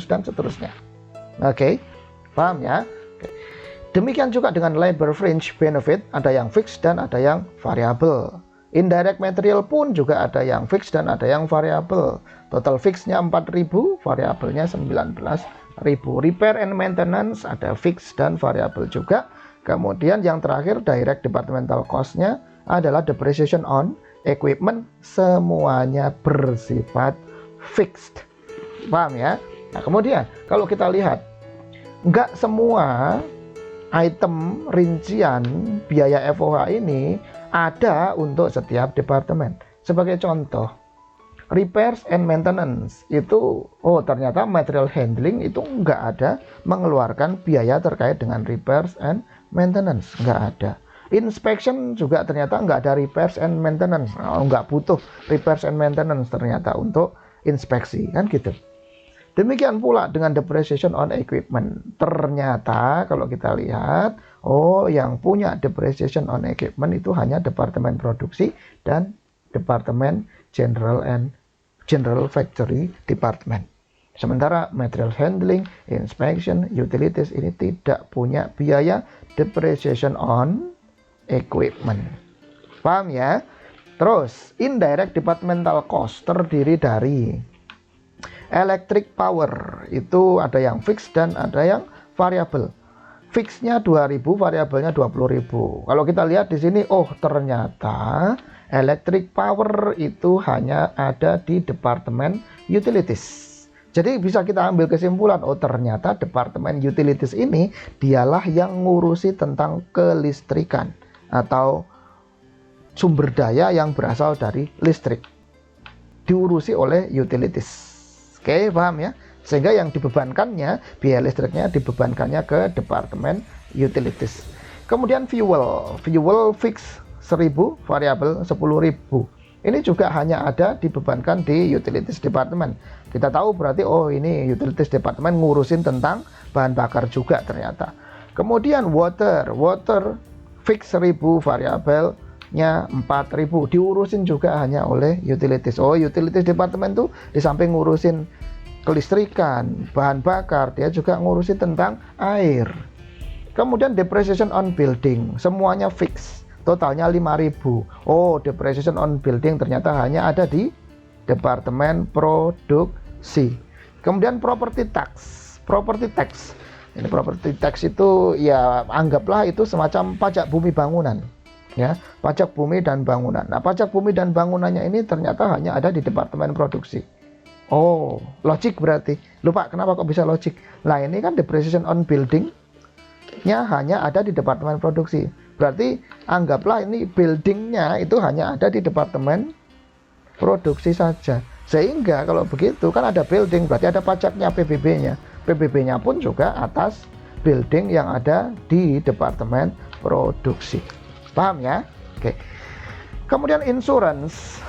dan seterusnya. Oke, paham ya? Oke. Demikian juga dengan labor fringe benefit, ada yang fix dan ada yang variabel. Indirect material pun juga ada yang fix dan ada yang variabel. Total fixnya 4.000, variabelnya 19.000. Repair and maintenance ada fix dan variabel juga. Kemudian yang terakhir direct departmental cost-nya adalah depreciation on equipment, semuanya bersifat fixed. Paham ya? Nah, kemudian kalau kita lihat, nggak semua item rincian biaya FOH ini ada untuk setiap departemen. Sebagai contoh, repairs and maintenance itu, ternyata material handling itu nggak ada mengeluarkan biaya terkait dengan repairs and maintenance, nggak ada. Inspection juga ternyata nggak ada repairs and maintenance, nggak butuh repairs and maintenance ternyata untuk inspeksi, kan gitu. Demikian pula dengan depreciation on equipment. Ternyata kalau kita lihat, yang punya depreciation on equipment itu hanya departemen produksi dan departemen general factory department. Sementara material handling, inspection, utilities ini tidak punya biaya depreciation on equipment. Paham ya? Terus, indirect departmental cost terdiri dari electric power, itu ada yang fix dan ada yang variable. fixnya 2.000, variabelnya 20.000. Kalau kita lihat di sini, oh ternyata electric power itu hanya ada di departemen utilities. Jadi bisa kita ambil kesimpulan, oh ternyata departemen utilities ini dialah yang ngurusi tentang kelistrikan atau sumber daya yang berasal dari listrik. Diurusi oleh utilities. Oke, paham ya? Sehingga yang dibebankannya, biaya listriknya dibebankannya ke departemen utilities. Kemudian fuel fix 1.000, variabel 10.000. Ini juga hanya ada dibebankan di utilities departemen. Kita tahu berarti oh ini utilities departemen ngurusin tentang bahan bakar juga ternyata. Kemudian water fix 1.000, variabelnya 4.000, diurusin juga hanya oleh utilities. Oh, utilities departemen tuh di samping ngurusin kelistrikan, bahan bakar, dia juga ngurusin tentang air. Kemudian depreciation on building, semuanya fix, totalnya 5.000. Oh, depreciation on building ternyata hanya ada di departemen produksi. Kemudian property tax. Ini property tax itu ya anggaplah itu semacam pajak bumi bangunan. Ya, pajak bumi dan bangunan. Nah, pajak bumi dan bangunannya ini ternyata hanya ada di departemen produksi. Oh, logik berarti. Lupa, kenapa kok bisa logik? Nah, ini kan depreciation on building-nya hanya ada di departemen produksi. Berarti anggaplah ini building-nya itu hanya ada di departemen produksi saja. Sehingga kalau begitu kan ada building, berarti ada pajaknya PBB-nya. PBB-nya pun juga atas building yang ada di departemen produksi. Paham ya? Oke. Kemudian insurance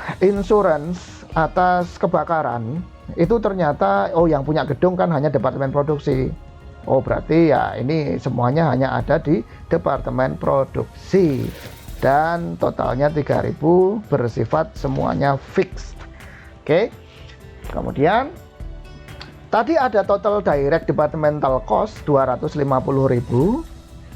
atas kebakaran itu ternyata oh yang punya gedung kan hanya departemen produksi. Oh berarti ya ini semuanya hanya ada di departemen produksi dan totalnya 3.000, bersifat semuanya fixed. Oke. Kemudian tadi ada total direct departmental cost 250.000.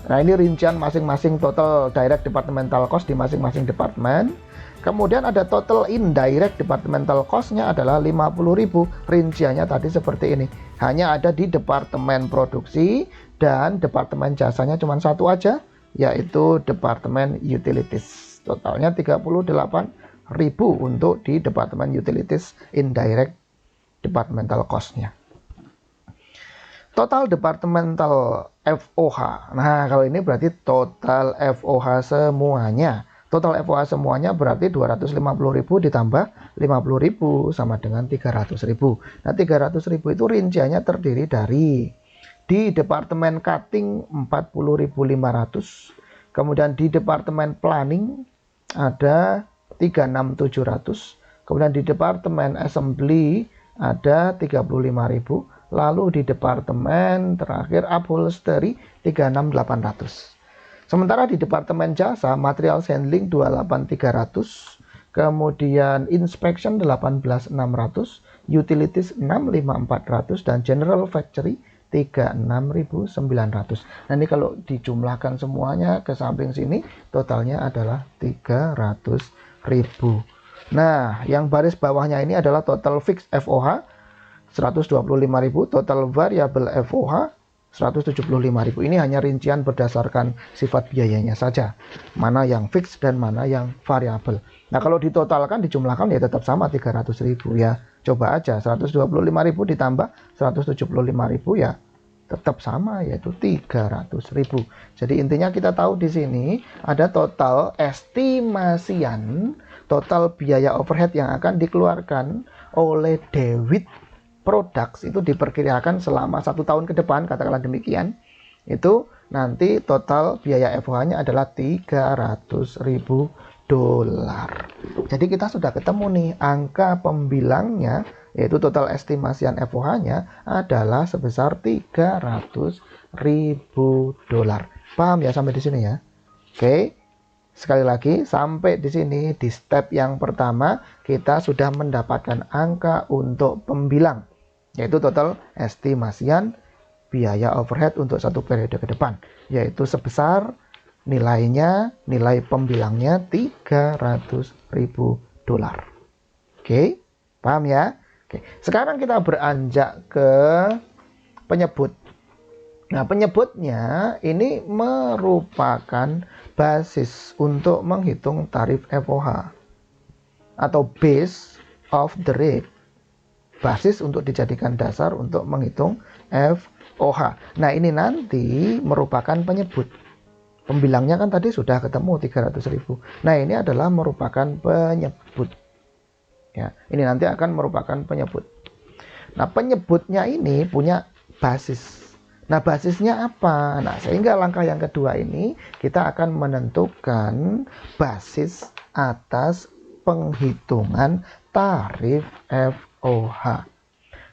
Nah ini rincian masing-masing total direct departmental cost di masing-masing departemen. Kemudian ada total indirect departmental cost-nya adalah 50.000. Rinciannya tadi seperti ini. Hanya ada di departemen produksi dan departemen jasanya cuma satu aja, yaitu departemen utilities. Totalnya 38.000 untuk di departemen utilities indirect departmental cost-nya. Total departmental FOH. Nah, kalau ini berarti total FOH semuanya. Total FOH semuanya berarti 250.000 ditambah 50.000 sama dengan 300.000. Nah, 300.000 itu rinciannya terdiri dari di departemen cutting 40.500. Kemudian di departemen planning ada 36.700. Kemudian di departemen assembly ada 35.000. Lalu di departemen terakhir upholstery 36.800. Sementara di departemen jasa, material handling 28.300, kemudian inspection 18.600, utilities 65.400, dan general factory 36.900. Nah ini kalau dijumlahkan semuanya ke samping sini, totalnya adalah 300.000. Nah yang baris bawahnya ini adalah total fixed FOH 125.000, total variable FOH 175.000. Ini hanya rincian berdasarkan sifat biayanya saja, mana yang fix dan mana yang variabel. Nah kalau ditotalkan, dijumlahkan ya tetap sama 300.000 ya. Coba aja 125.000 ditambah 175.000 ya tetap sama, yaitu 300.000. Jadi intinya kita tahu di sini ada total estimasian total biaya overhead yang akan dikeluarkan oleh Dewit Products itu diperkirakan selama 1 tahun ke depan, katakanlah demikian. Itu nanti total biaya FOH-nya adalah $300.000. Jadi kita sudah ketemu nih angka pembilangnya, yaitu total estimasian FOH-nya adalah sebesar $300.000. Paham ya sampai di sini ya? Oke. Sekali lagi, sampai di sini di step yang pertama kita sudah mendapatkan angka untuk pembilang, yaitu total estimasian biaya overhead untuk satu periode ke depan, yaitu sebesar nilai pembilangnya $300.000. Oke, paham ya? Oke, sekarang kita beranjak ke penyebut. Nah, penyebutnya ini merupakan basis untuk menghitung tarif FOH atau base of the rate. Basis untuk dijadikan dasar untuk menghitung FOH. Nah, ini nanti merupakan penyebut. Pembilangnya kan tadi sudah ketemu 300.000. Nah, ini adalah merupakan penyebut. Ya, ini nanti akan merupakan penyebut. Nah, penyebutnya ini punya basis. Nah, basisnya apa? Nah, sehingga langkah yang kedua ini kita akan menentukan basis atas penghitungan tarif FOH.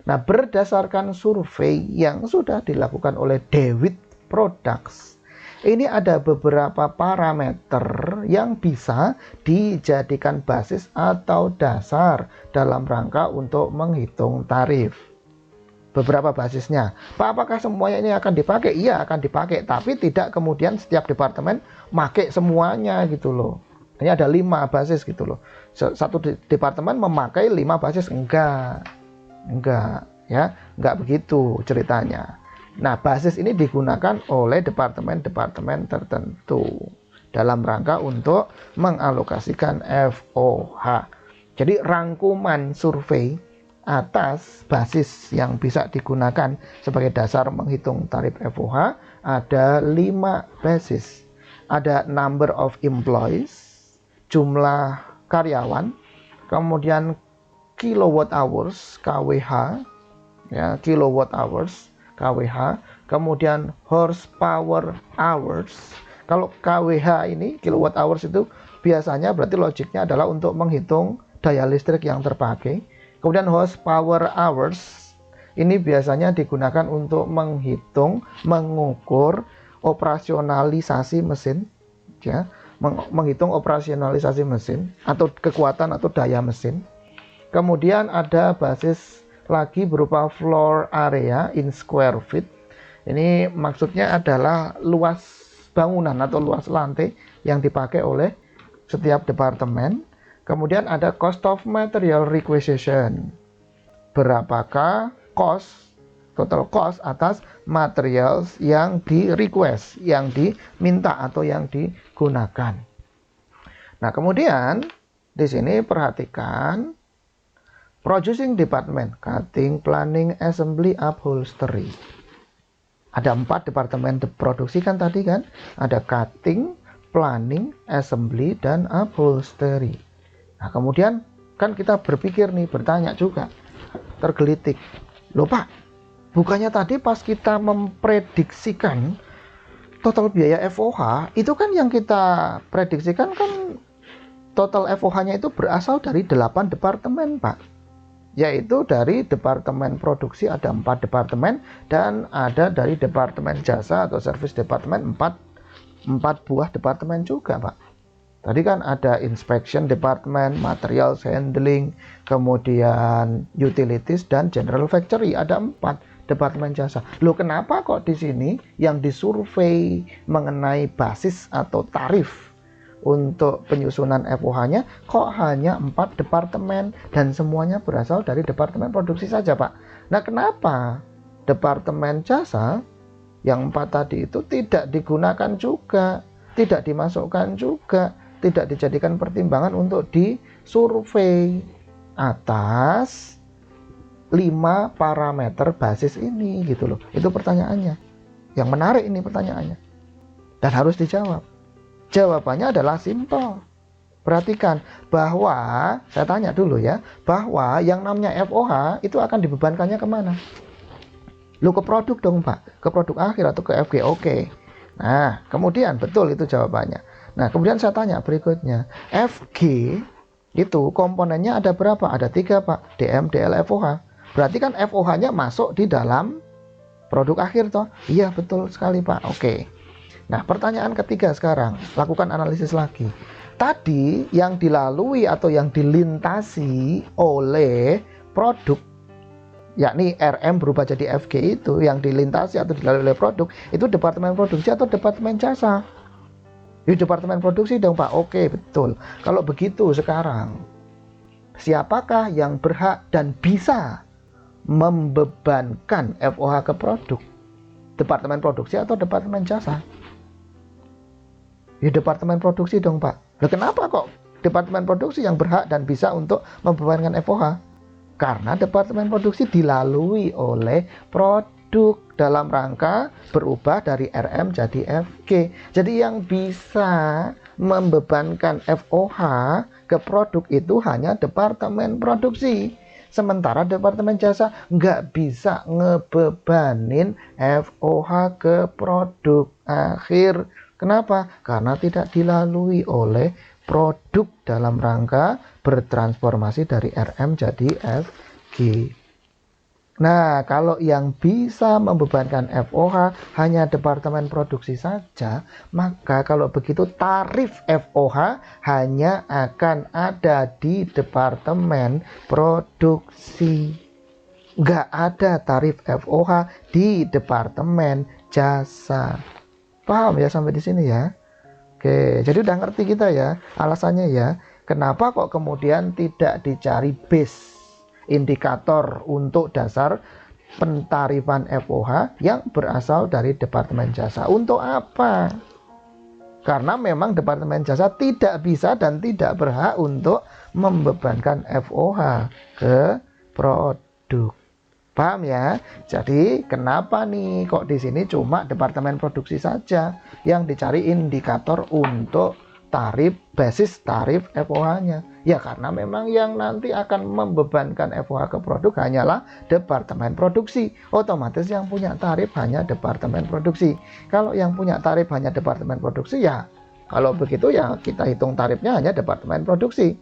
Nah, berdasarkan survei yang sudah dilakukan oleh DeWitt Products, ini ada beberapa parameter yang bisa dijadikan basis atau dasar dalam rangka untuk menghitung tarif. Beberapa basisnya. Pak, apakah semuanya ini akan dipakai? Iya, akan dipakai, tapi tidak kemudian setiap departemen pakai semuanya gitu loh. Ini ada 5 basis gitu loh. Satu departemen memakai 5 basis, enggak ya, enggak begitu ceritanya. Nah, basis ini digunakan oleh departemen-departemen tertentu dalam rangka untuk mengalokasikan FOH. Jadi rangkuman survei atas basis yang bisa digunakan sebagai dasar menghitung tarif FOH ada 5 basis. Ada number of employees, jumlah karyawan, kemudian kilowatt hours KWH, ya, kilowatt hours KWH, kemudian horsepower hours. Kalau KWH ini kilowatt hours itu biasanya berarti logiknya adalah untuk menghitung daya listrik yang terpakai. Kemudian horsepower hours ini biasanya digunakan untuk menghitung, mengukur operasionalisasi mesin, ya, menghitung operasionalisasi mesin atau kekuatan atau daya mesin. Kemudian ada basis lagi berupa floor area in square feet. Ini maksudnya adalah luas bangunan atau luas lantai yang dipakai oleh setiap departemen. Kemudian ada cost of material requisition. Berapakah total cost atas materials yang di request, yang diminta atau yang digunakan. Nah, kemudian di sini perhatikan producing department, cutting, planning, assembly, upholstery. Ada 4 departemen produksi kan tadi kan? Ada cutting, planning, assembly, dan upholstery. Nah, kemudian kan kita berpikir nih, bertanya juga, tergelitik. Loh Pak, bukannya tadi pas kita memprediksikan total biaya FOH, itu kan yang kita prediksikan kan total FOH-nya itu berasal dari 8 departemen Pak. Yaitu dari departemen produksi ada 4 departemen, dan ada dari departemen jasa atau service departemen 4 buah departemen juga Pak. Tadi kan ada inspection department, materials handling, kemudian utilities, dan general factory. Ada 4 departemen jasa. Loh, kenapa kok di sini yang disurvei mengenai basis atau tarif untuk penyusunan FOH-nya kok hanya 4 departemen dan semuanya berasal dari departemen produksi saja Pak? Nah, kenapa departemen jasa yang 4 tadi itu tidak digunakan juga, tidak dimasukkan juga, tidak dijadikan pertimbangan untuk disurvei atas 5 parameter basis ini gitu loh. Itu pertanyaannya. Yang menarik ini pertanyaannya. Dan harus dijawab. Jawabannya adalah simpel. Perhatikan bahwa, saya tanya dulu ya, bahwa yang namanya FOH itu akan dibebankannya kemana? Loh, ke produk dong Pak, ke produk akhir atau ke FG. Oke. Nah, kemudian betul itu jawabannya. Nah, kemudian saya tanya berikutnya, FG itu komponennya ada berapa? Ada 3 Pak, DM, DL, FOH. Berarti kan FOH-nya masuk di dalam produk akhir toh? Iya, betul sekali Pak. Oke. Nah, pertanyaan ketiga sekarang, lakukan analisis lagi. Tadi yang dilalui atau yang dilintasi oleh produk, yakni RM berubah jadi FG itu, yang dilintasi atau dilalui oleh produk, itu departemen produksi atau departemen jasa? Di departemen produksi dong Pak. Oke, betul. Kalau begitu sekarang, siapakah yang berhak dan bisa membebankan FOH ke produk? Departemen produksi atau departemen jasa? Ya departemen produksi dong Pak. Loh kenapa kok departemen produksi yang berhak dan bisa untuk membebankan FOH? Karena departemen produksi dilalui oleh produk dalam rangka berubah dari RM jadi FG. Jadi yang bisa membebankan FOH ke produk itu hanya departemen produksi. Sementara departemen jasa nggak bisa ngebebanin FOH ke produk akhir. Kenapa? Karena tidak dilalui oleh produk dalam rangka bertransformasi dari RM jadi FG. Nah, kalau yang bisa membebankan FOH hanya departemen produksi saja, maka kalau begitu tarif FOH hanya akan ada di departemen produksi. Nggak ada tarif FOH di departemen jasa. Paham ya sampai di sini ya? Oke, jadi udah ngerti kita ya alasannya ya. Kenapa kok kemudian tidak dicari base indikator untuk dasar pentarifan FOH yang berasal dari departemen jasa? Untuk apa? Karena memang departemen jasa tidak bisa dan tidak berhak untuk membebankan FOH ke produk. Paham ya? Jadi kenapa nih kok di sini cuma departemen produksi saja yang dicari indikator untuk tarif, basis tarif FOH-nya? Ya karena memang yang nanti akan membebankan FOH ke produk hanyalah departemen produksi. Otomatis yang punya tarif hanya departemen produksi. Kalau yang punya tarif hanya departemen produksi, ya kalau begitu ya kita hitung tarifnya hanya departemen produksi.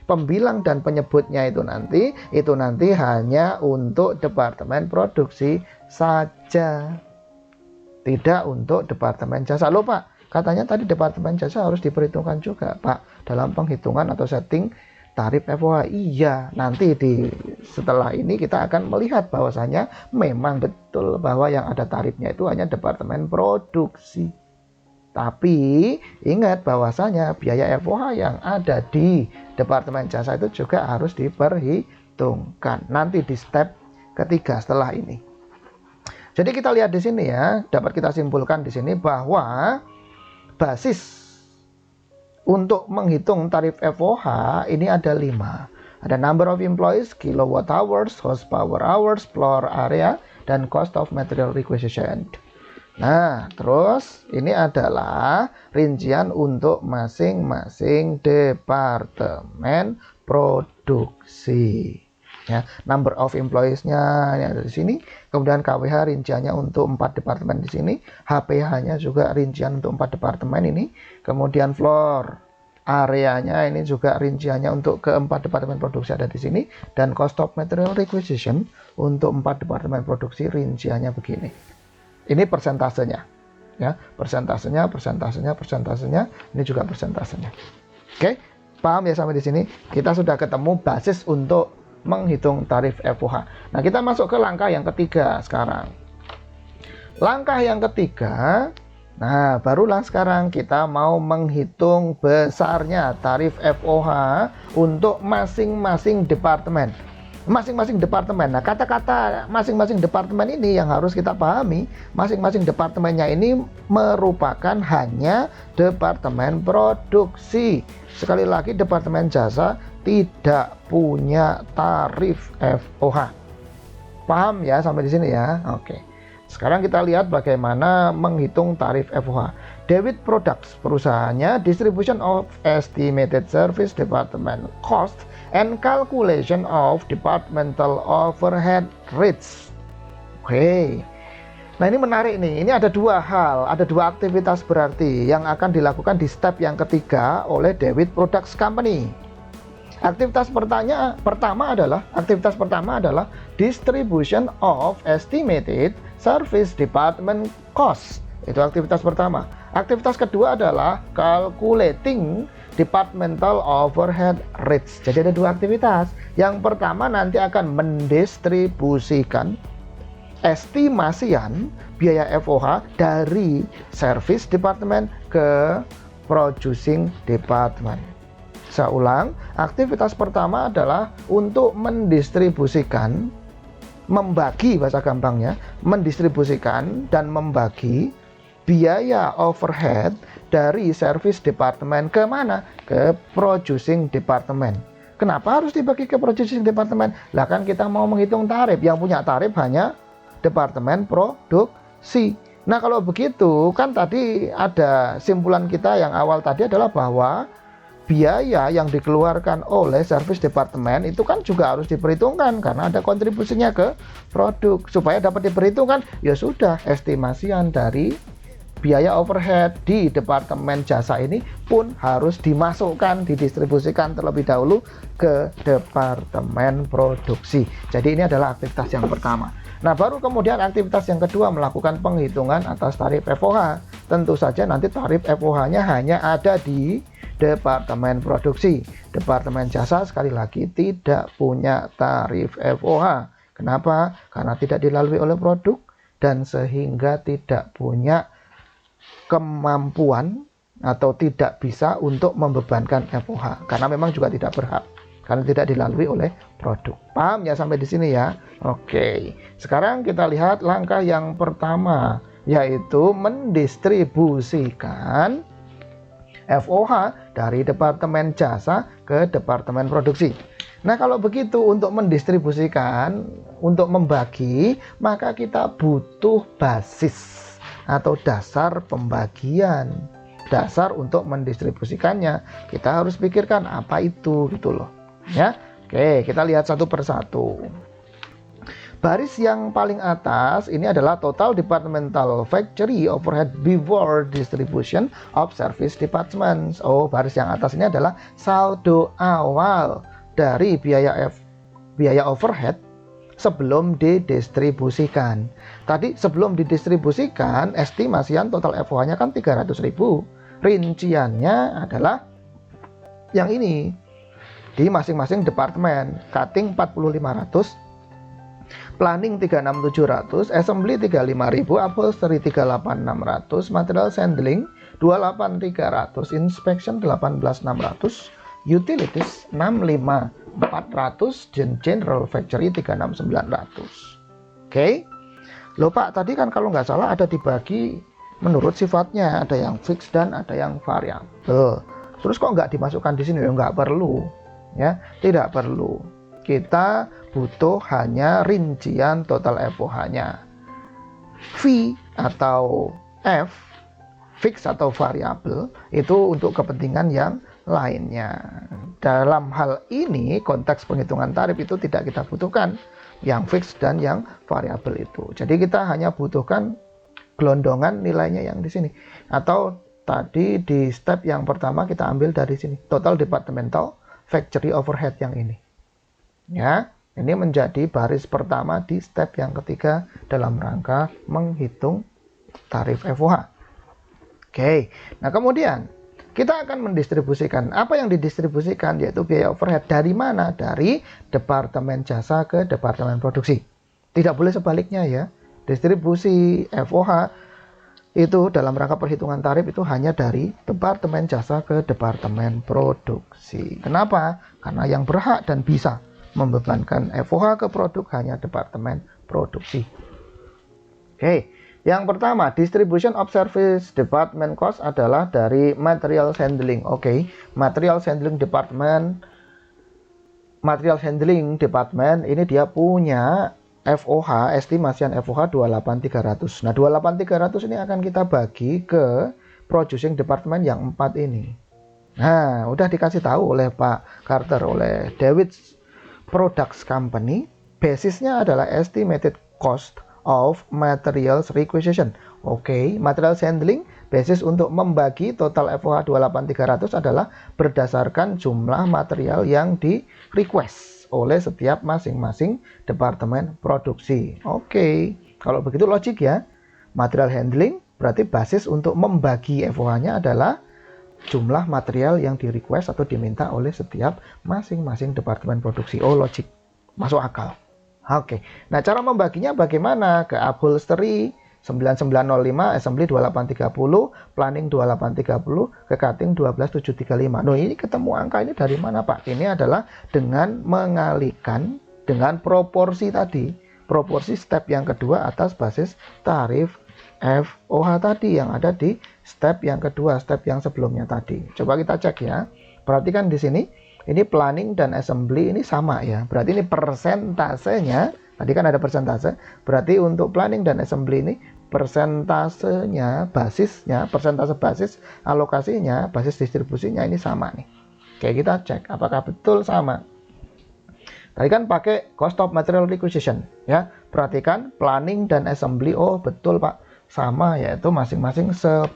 Pembilang dan penyebutnya itu nanti hanya untuk departemen produksi saja, tidak untuk departemen jasa. Loh Pak, katanya tadi departemen jasa harus diperhitungkan juga Pak dalam penghitungan atau setting tarif FOH. Iya, nanti setelah ini kita akan melihat bahwasanya memang betul bahwa yang ada tarifnya itu hanya departemen produksi. Tapi ingat bahwasanya biaya FOH yang ada di departemen jasa itu juga harus diperhitungkan nanti di step ketiga setelah ini. Jadi kita lihat di sini ya, dapat kita simpulkan di sini bahwa basis untuk menghitung tarif FOH ini ada 5. Ada number of employees, kilowatt hours, horsepower hours, floor area, dan cost of material requisition. Nah, terus ini adalah rincian untuk masing-masing departemen produksi. Ya, number of employees-nya ini ada di sini. Kemudian KWH rinciannya untuk 4 departemen di sini. HPH-nya juga rincian untuk 4 departemen ini. Kemudian floor areanya ini juga rinciannya untuk keempat departemen produksi ada di sini. Dan cost of material requisition untuk 4 departemen produksi rinciannya begini. Ini persentasenya, ya, persentasenya, ini juga persentasenya. Oke, paham ya sampai di sini? Kita sudah ketemu basis untuk menghitung tarif FOH. Nah, kita masuk ke langkah yang ketiga sekarang. Langkah yang ketiga, nah barulah sekarang kita mau menghitung besarnya tarif FOH untuk masing-masing departemen. Masing-masing departemen. Nah, kata-kata masing-masing departemen ini yang harus kita pahami. Masing-masing departemennya ini merupakan hanya departemen produksi. Sekali lagi, departemen jasa tidak punya tarif FOH. Paham ya sampai di sini ya? Oke. Sekarang kita lihat bagaimana menghitung tarif FOH. David Products, perusahaannya Distribution of Estimated Service Department Cost and Calculation of Departmental Overhead Rates. Oke. Nah, ini menarik nih. Ini ada 2 hal, ada 2 aktivitas berarti yang akan dilakukan di step yang ketiga oleh David Products Company. Aktivitas pertama adalah Distribution of Estimated Service Department Cost. Itu aktivitas pertama. Aktivitas kedua adalah Calculating Departmental Overhead Rates. Jadi ada 2 aktivitas. Yang pertama nanti akan mendistribusikan estimasian biaya FOH dari Service Department ke Producing Department. Saya ulang, aktivitas pertama adalah untuk mendistribusikan membagi, bahasa gampangnya, mendistribusikan dan membagi biaya overhead dari service department ke mana? Ke producing department. Kenapa harus dibagi ke producing department? Lah kan kita mau menghitung tarif, yang punya tarif hanya departemen produksi. Nah kalau begitu kan tadi ada simpulan kita yang awal tadi adalah bahwa biaya yang dikeluarkan oleh service department itu kan juga harus diperhitungkan karena ada kontribusinya ke produk. Supaya dapat diperhitungkan, ya sudah, estimasian dari biaya overhead di departemen jasa ini pun harus dimasukkan, didistribusikan terlebih dahulu ke departemen produksi. Jadi ini adalah aktivitas yang pertama. Nah, baru kemudian aktivitas yang kedua melakukan penghitungan atas tarif FOH. Tentu saja nanti tarif FOH-nya hanya ada di departemen produksi. Departemen jasa sekali lagi tidak punya tarif FOH. Kenapa? Karena tidak dilalui oleh produk dan sehingga tidak punya kemampuan atau tidak bisa untuk membebankan FOH karena memang juga tidak berhak karena tidak dilalui oleh produk. Paham ya sampai di sini ya? Oke. Sekarang kita lihat langkah yang pertama, yaitu mendistribusikan FOH dari departemen jasa ke departemen produksi. Nah, kalau begitu untuk mendistribusikan, untuk membagi, maka kita butuh basis atau dasar pembagian, dasar untuk mendistribusikannya. Kita harus pikirkan apa itu gitu loh ya. Oke, kita lihat satu persatu. Baris yang paling atas ini adalah total departmental factory overhead before distribution of service departments. Oh, baris yang atas ini adalah saldo awal dari biaya overhead sebelum didistribusikan. Tadi sebelum didistribusikan, estimasian total FOH-nya kan 300.000. Rinciannya adalah yang ini. Di masing-masing departemen. Cutting 4.500, planning 36.700, assembly 35.000, upholstery 38.600, material handling 28.300, inspection 18.600, utilities 65.400, dan general factory 36.900. Oke. Loh Pak, tadi kan kalau nggak salah ada dibagi menurut sifatnya, ada yang fix dan ada yang variabel. Terus kok nggak dimasukkan di sini? Ya nggak perlu, ya, tidak perlu. Kita butuh hanya rincian total FOH-nya. V atau F, fix atau variabel, itu untuk kepentingan yang lainnya. Dalam hal ini, konteks penghitungan tarif itu tidak kita butuhkan yang fix dan yang variabel itu. Jadi kita hanya butuhkan gelondongan nilainya yang di sini. Atau tadi di step yang pertama kita ambil dari sini, total departmental factory overhead yang ini. Ya, ini menjadi baris pertama di step yang ketiga dalam rangka menghitung tarif FOH. Oke, nah kemudian kita akan mendistribusikan. Apa yang didistribusikan? Yaitu biaya overhead. Dari mana? Dari departemen jasa ke departemen produksi. Tidak boleh sebaliknya ya. Distribusi FOH itu dalam rangka perhitungan tarif itu hanya dari departemen jasa ke departemen produksi. Kenapa? Karena yang berhak dan bisa membebankan FOH ke produk hanya departemen produksi. Oke. Yang pertama, distribution of service department cost adalah dari material handling. Oke, material handling department ini dia punya FOH, estimasian FOH 28.300. Nah, 28.300 ini akan kita bagi ke producing department yang 4 ini. Nah, udah dikasih tahu oleh Pak Carter, oleh David's Products Company, basisnya adalah estimated cost of materials requisition. Oke, materials handling basis untuk membagi total FOH 28.300 adalah berdasarkan jumlah material yang di request oleh setiap masing-masing departemen produksi. Oke, kalau begitu logik ya. Material handling berarti basis untuk membagi FOH-nya adalah jumlah material yang di request atau diminta oleh setiap masing-masing departemen produksi. Oh, logik. Masuk akal. Oke, nah cara membaginya bagaimana? Ke upholstery 9905, assembly 2830, planning 2830, ke cutting 12735. Nah, ini ketemu angka ini dari mana Pak? Ini adalah dengan mengalihkan dengan proporsi tadi. proporsi step yang kedua atas basis tarif FOH tadi yang ada di step yang kedua, step yang sebelumnya tadi. Coba kita cek ya. Perhatikan di sini, ini planning dan assembly ini sama ya. Berarti ini persentasenya, tadi kan ada persentase, berarti untuk planning dan assembly ini persentasenya, basisnya, persentase basis alokasinya, basis distribusinya ini sama nih. Oke, kita cek apakah betul sama. Tadi kan pakai cost of material requisition ya. Perhatikan planning dan assembly, oh betul Pak, sama, yaitu masing-masing 10%.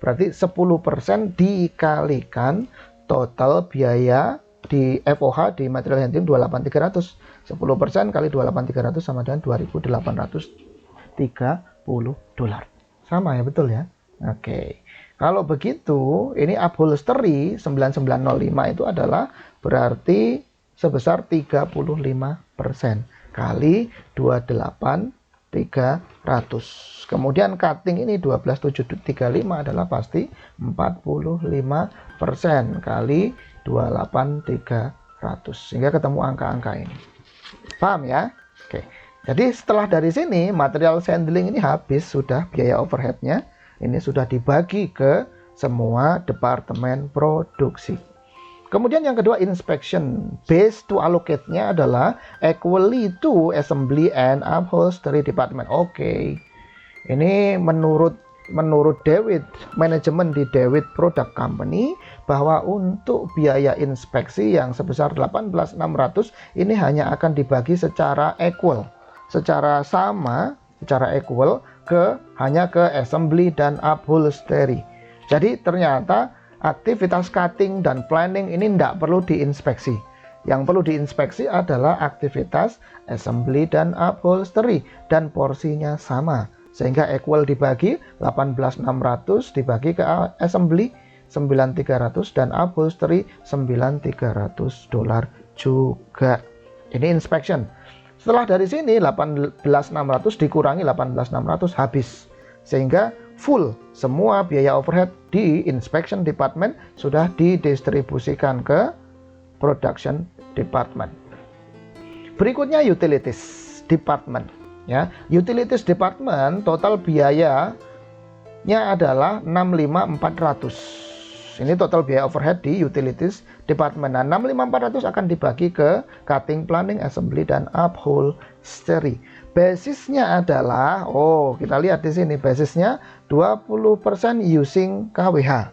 Berarti 10% dikalikan total biaya di FOH di material handling 28.300. 10% kali 28.300 sama dengan 2.830 dolar. Sama ya, betul ya. Oke. Kalau begitu, ini upholstery 9905 itu adalah berarti sebesar 35% kali 28.300. Kemudian cutting ini 12.735 adalah pasti 45% kali 28.300. Sehingga ketemu angka-angka ini. Paham ya? Oke. Jadi setelah dari sini material handling ini habis, sudah biaya overheadnya ini sudah dibagi ke semua departemen produksi. Kemudian yang kedua, inspection. Base to allocate-nya adalah equally to assembly and upholstery department. Oke. Ini menurut David, manajemen di David Product Company, bahwa untuk biaya inspeksi yang sebesar 18.600 ini hanya akan dibagi secara equal, secara sama, secara equal hanya ke assembly dan upholstery. Jadi ternyata aktivitas cutting dan planning ini tidak perlu diinspeksi. Yang perlu diinspeksi adalah aktivitas assembly dan upholstery, dan porsinya sama. Sehingga equal dibagi 18.600 dibagi ke assembly 9.300 dan upholstery 9.300 dolar juga. Ini inspection. Setelah dari sini 18.600 dikurangi 18.600 habis. Sehingga full semua biaya overhead di inspection department sudah didistribusikan ke production department. Berikutnya utilities department. Ya, utilities department total biayanya adalah 65.400. Ini total biaya overhead di utilities department. Nah, 65.400 akan dibagi ke cutting, planning, assembly dan upholstery. Basisnya adalah, kita lihat di sini basisnya 20% using KWH.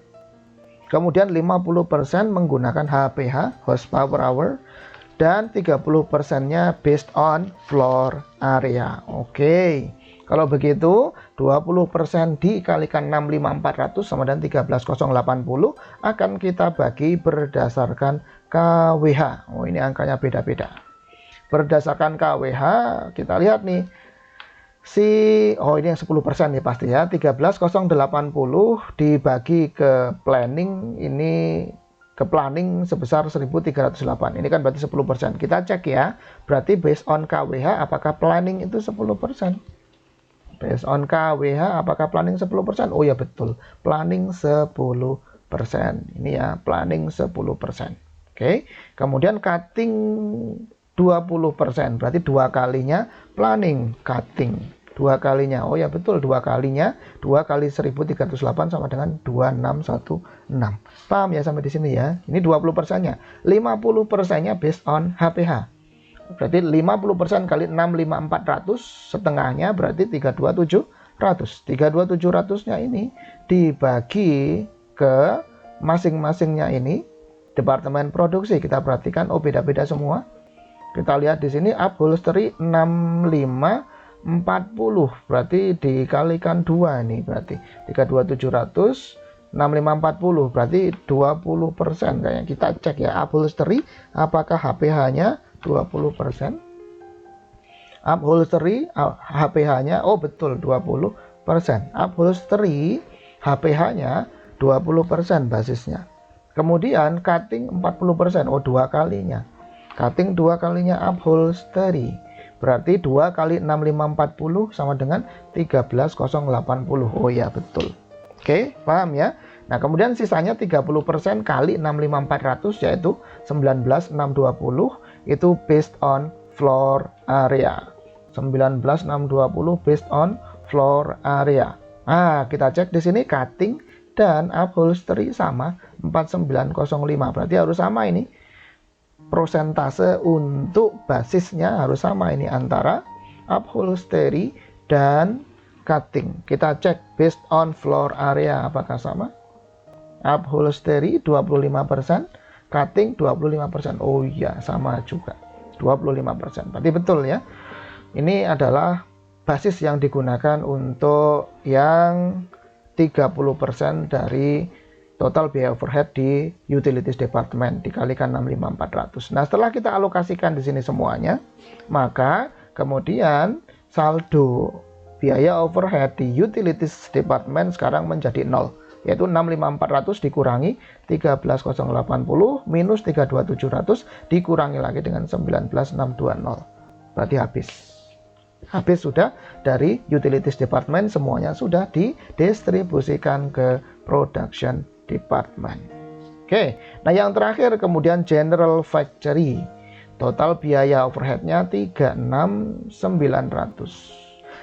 Kemudian 50% menggunakan HPH, horsepower hour, dan 30%-nya based on floor area. Oke. Kalau begitu, 20% dikalikan 65.400 sama dengan 13.080 akan kita bagi berdasarkan KWH. Ini angkanya beda-beda. Berdasarkan KWH, kita lihat nih. Ini yang 10% nih pasti ya. 13.080 dibagi ke planning, ini ke planning sebesar 1.308. Ini kan berarti 10%. Kita cek ya. Berarti based on KWH apakah planning itu 10%? Based on KWH apakah planning 10%? Oh ya betul. Planning 10%. Ini ya, planning 10%. Oke. Kemudian cutting 20%. Berarti 2 kalinya planning, cutting. 2 kalinya. Oh ya betul, 2 kalinya. 2 kali 1.308 sama dengan 2616. Paham ya sampai di sini ya? Ini 20%-nya. 50%-nya based on HPH. Berarti 50% kali 65.400, setengahnya berarti 32.700. 32.700-nya ini dibagi ke masing-masingnya ini departemen produksi. Kita perhatikan, beda-beda semua. Kita lihat di sini upholstery 65.40, berarti dikalikan 2 nih, berarti 32.700 65.40 berarti 20%. Kayak kita cek ya, upholstery apakah HPH-nya 20%? Upholstery HPH-nya betul 20%. Upholstery HPH-nya 20% basisnya. Kemudian cutting 40%, 2 kalinya. Cutting 2 kalinya upholstery. Berarti 2 kali 6540 sama dengan 13.080. Oh ya betul. Oke, paham ya? Nah, kemudian sisanya 30% kali 65.400 yaitu 19.620 itu based on floor area. 19.620 based on floor area. Nah, kita cek di sini cutting dan upholstery sama 4905. Berarti harus sama ini. Prosentase untuk basisnya harus sama ini antara upholstery dan cutting. Kita cek based on floor area apakah sama. Upholstery 25%, cutting 25%. Oh iya, sama juga. 25%. Berarti betul ya. Ini adalah basis yang digunakan untuk yang 30% dari total biaya overhead di utilities department dikalikan 65.400. Nah, setelah kita alokasikan di sini semuanya, maka kemudian saldo biaya overhead di utilities department sekarang menjadi 0, yaitu 65.400 dikurangi 13.080 minus 32.700 dikurangi lagi dengan 19.620. Berarti habis sudah dari utilities department, semuanya sudah didistribusikan ke production department. Oke, nah yang terakhir kemudian general factory. Total biaya overheadnya 36.900.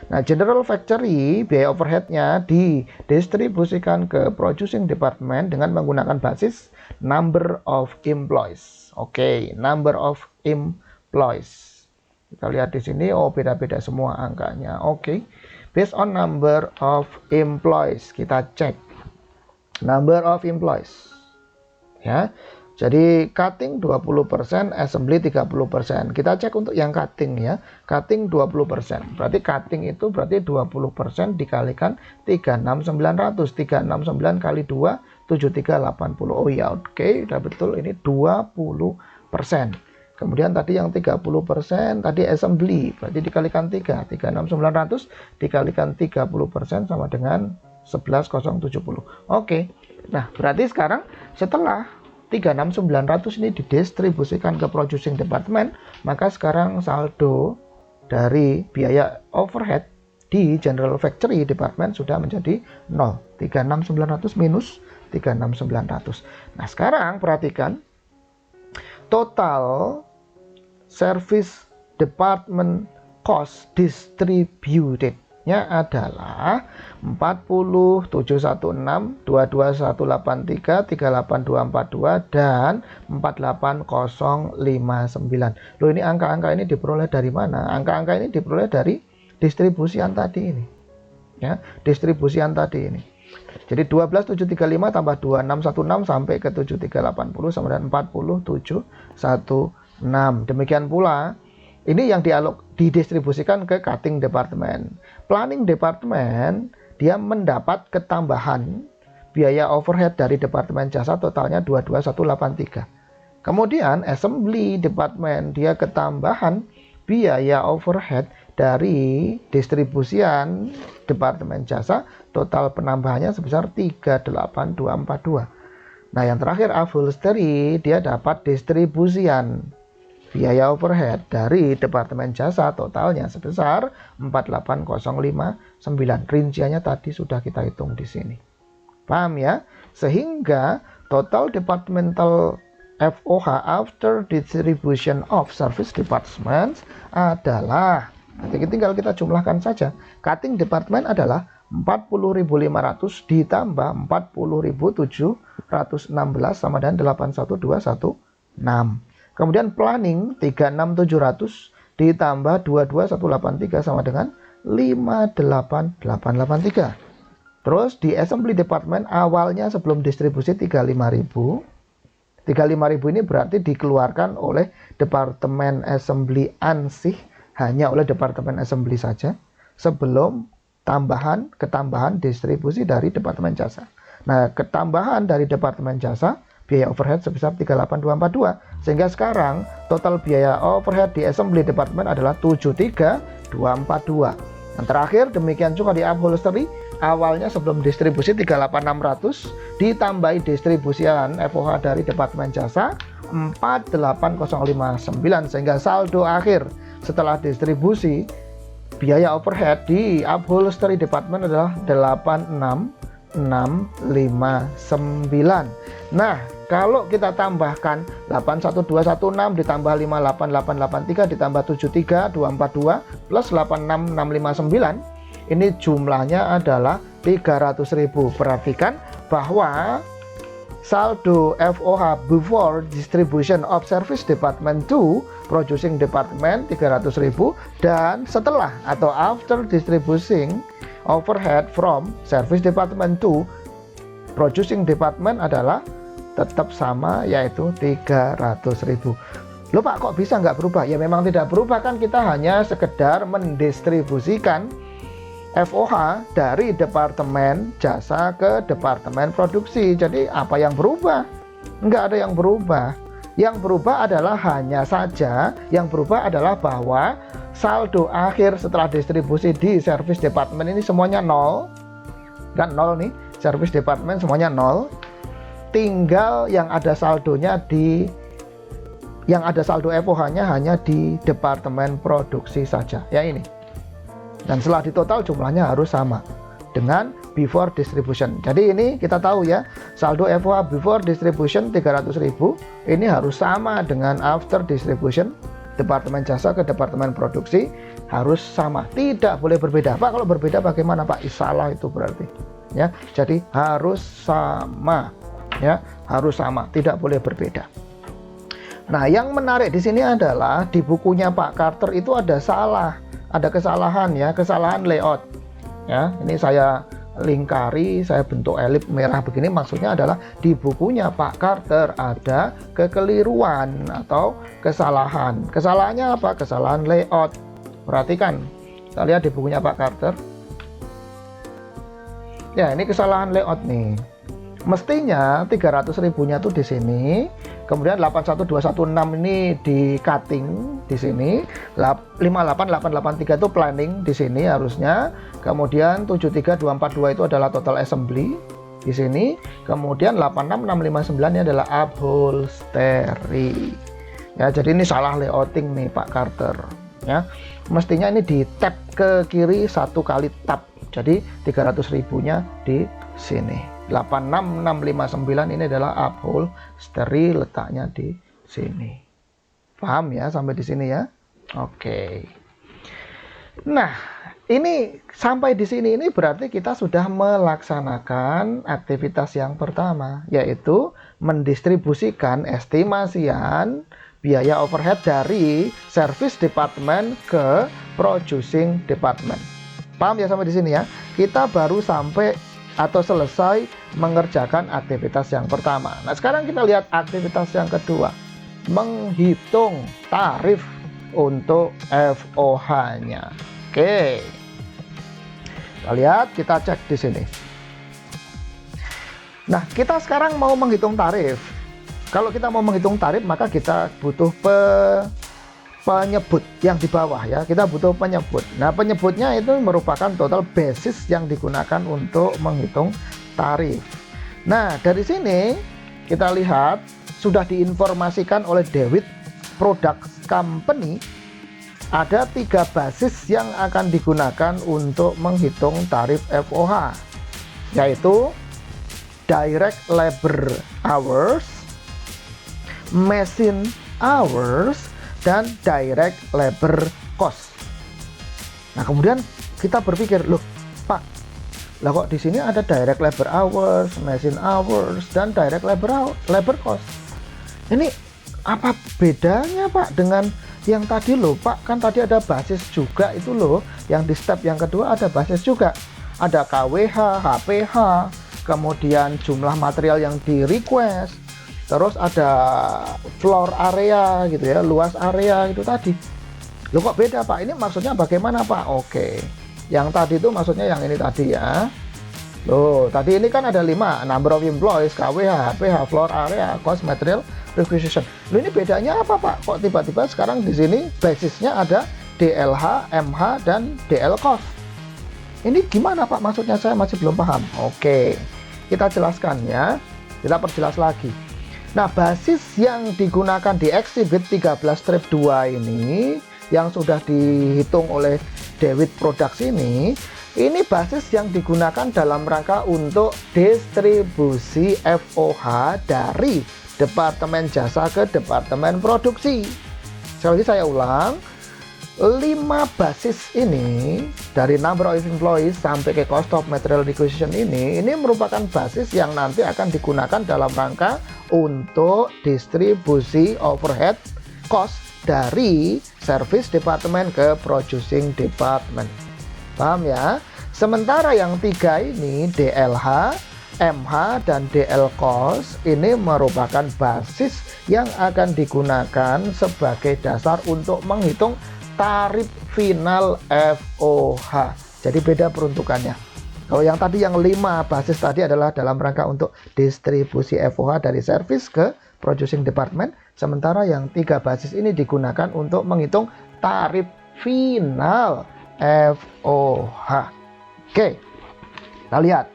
Nah, general factory biaya overheadnya didistribusikan ke producing department dengan menggunakan basis number of employees. Oke, number of employees. Kita lihat di sini, oh beda-beda semua angkanya. Oke. Based on number of employees, kita cek number of employees. Ya. Jadi cutting 20%, assembly 30%. Kita cek untuk yang cutting ya. Cutting 20%. Berarti cutting itu berarti 20% dikalikan 36.900. 369 kali 2 7380. Oh ya, oke, udah betul ini 20%. Kemudian tadi yang 30% tadi assembly, berarti dikalikan 3, 36.900 dikalikan 30% sama dengan 11.070. Oke. Nah, berarti sekarang setelah 36.900 ini didistribusikan ke producing department, maka sekarang saldo dari biaya overhead di general factory department sudah menjadi 0. 36.900 minus 36.900. Nah, sekarang perhatikan total service department cost distributed-nya adalah 40.716, 22.183, 38.242 dan 48.059. Loh, ini angka-angka ini diperoleh dari mana? Angka-angka ini diperoleh dari distribusian tadi ini. Ya, distribusian tadi ini. Jadi 12.735 tambah 2616 sampai ke 7380 sama dengan 4716. Demikian pula ini yang didistribusikan ke cutting department. Planning department dia mendapat ketambahan biaya overhead dari departemen jasa totalnya 22.183. Kemudian assembly department dia ketambahan biaya overhead dari distribusian departemen jasa, total penambahannya sebesar 38242. Nah, yang terakhir upholstery dia dapat distribusian biaya overhead dari departemen jasa totalnya sebesar 48059. Rinciannya tadi sudah kita hitung di sini. Paham ya? Sehingga total departmental FOH after distribution of service departments adalah, jadi tinggal kita jumlahkan saja. Cutting department adalah 40.500 ditambah 40.716 sama dengan 81216. Kemudian planning 36.700 ditambah 22.183 sama dengan 58883. Terus di assembly department awalnya sebelum distribusi 35.000. 35.000 ini berarti dikeluarkan oleh departemen assembly ansih, hanya oleh departemen assembly saja sebelum ketambahan distribusi dari departemen jasa. Nah, ketambahan dari departemen jasa biaya overhead sebesar 38242, sehingga sekarang total biaya overhead di assembly department adalah 73242. Dan terakhir demikian juga di upholstery, awalnya sebelum distribusi 38600 ditambahi distribusian FOH dari departemen jasa 48059, sehingga saldo akhir setelah distribusi biaya overhead di upholstery department adalah Nah, kalau kita tambahkan 81216 ditambah 58883 ditambah 73242 plus 86659, ini jumlahnya adalah 300.000. Perhatikan bahwa saldo FOH before distribution of service department to producing department 300.000 dan setelah atau after distributing overhead from service department to producing department adalah tetap sama, yaitu 300.000. Loh Pak, kok bisa nggak berubah? Ya memang tidak berubah, kan kita hanya sekedar mendistribusikan FOH dari departemen jasa ke departemen produksi. Jadi apa yang berubah? Nggak ada yang berubah. Yang berubah adalah hanya saja, yang berubah adalah bahwa saldo akhir setelah distribusi di service department ini semuanya nol. Kan nol nih, service department semuanya nol. Tinggal yang ada saldonya yang ada saldo FOH-nya hanya di departemen produksi saja. Ya ini. Dan setelah ditotal jumlahnya harus sama dengan before distribution. Jadi ini kita tahu ya, saldo FOH before distribution 300.000 ini harus sama dengan after distribution departemen jasa ke departemen produksi, harus sama, tidak boleh berbeda. Pak, kalau berbeda bagaimana Pak? Salah itu berarti ya. Jadi harus sama ya, harus sama, tidak boleh berbeda. Nah, yang menarik di sini adalah di bukunya Pak Carter itu ada kesalahan ya, kesalahan layout ya. Ini saya lingkari, saya bentuk elip merah begini, maksudnya adalah di bukunya Pak Carter ada kekeliruan atau kesalahan. Kesalahannya apa? Kesalahan layout. Perhatikan, kita lihat di bukunya Pak Carter ya, ini kesalahan layout nih. Mestinya 300.000-nya tuh di sini, kemudian 81216 ini di cutting di sini, 58883 itu planning di sini harusnya, kemudian 73242 itu adalah total assembly di sini, kemudian 86659 ini adalah upholstery. Ya, jadi ini salah layouting nih Pak Carter ya. Mestinya ini di tab ke kiri satu kali tab. Jadi 300.000-nya di sini. 86659 ini adalah upholstery, letaknya di sini. Paham ya sampai di sini ya? Oke. Nah, ini sampai di sini ini berarti kita sudah melaksanakan aktivitas yang pertama, yaitu mendistribusikan estimasian biaya overhead dari service department ke producing department. Paham ya sampai di sini ya? Kita baru sampai atau selesai mengerjakan aktivitas yang pertama. Nah, sekarang kita lihat aktivitas yang kedua, menghitung tarif untuk FOH-nya. Oke. Kita lihat, kita cek di sini. Nah, kita sekarang mau menghitung tarif. Kalau kita mau menghitung tarif, maka kita butuh penyebut yang di bawah ya, kita butuh penyebut. Nah, penyebutnya itu merupakan total basis yang digunakan untuk menghitung tarif. Nah, dari sini kita lihat sudah diinformasikan oleh Dewitt Products Company ada 3 basis yang akan digunakan untuk menghitung tarif FOH, yaitu direct labor hours, machine hours, dan direct labor cost. Nah, kemudian kita berpikir, loh Pak, lah kok di sini ada direct labor hours, machine hours, dan direct labor cost. Ini apa bedanya Pak dengan yang tadi loh Pak? Kan tadi ada basis juga itu loh, yang di step yang kedua ada basis juga. Ada KWH, HPH, kemudian jumlah material yang di request, terus ada floor area gitu ya, luas area itu tadi. Loh kok beda Pak? Ini maksudnya bagaimana Pak? Oke, yang tadi itu maksudnya yang ini tadi ya. Loh, tadi ini kan ada 5, number of employees, KWH, HPH, floor area, cost, material, requisition. Loh, ini bedanya apa Pak? Kok tiba-tiba sekarang di sini basisnya ada DLH, MH, dan DL cost? Ini gimana Pak? Maksudnya saya masih belum paham. Oke, kita jelaskan ya. Kita perjelas lagi. Nah, basis yang digunakan di exhibit 13-2 ini yang sudah dihitung oleh Dewitt Products ini Ini basis yang digunakan dalam rangka untuk distribusi FOH dari Departemen Jasa ke Departemen Produksi. Sekali lagi saya ulang, 5 basis ini dari number of employees sampai ke cost of material requisition ini merupakan basis yang nanti akan digunakan dalam rangka untuk distribusi overhead cost dari service department ke producing department. Paham ya? Sementara yang 3 ini DLH, MH, dan DL cost ini merupakan basis yang akan digunakan sebagai dasar untuk menghitung tarif final FOH. Jadi beda peruntukannya. Kalau yang tadi yang 5 basis tadi adalah dalam rangka untuk distribusi FOH dari service ke producing department, sementara yang 3 basis ini digunakan untuk menghitung tarif final FOH. Oke, kita lihat.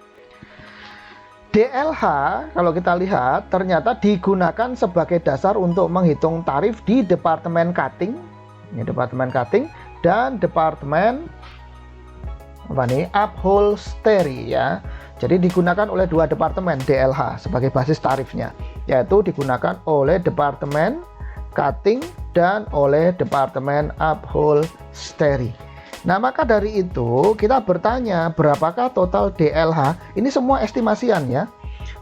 DLH kalau kita lihat ternyata digunakan sebagai dasar untuk menghitung tarif di Departemen Cutting. Ini Departemen Cutting dan Departemen Upholstery ya. Jadi digunakan oleh 2 departemen DLH sebagai basis tarifnya, yaitu digunakan oleh Departemen Cutting dan oleh Departemen Upholstery. Nah, maka dari itu kita bertanya, berapakah total DLH? Ini semua estimasian ya.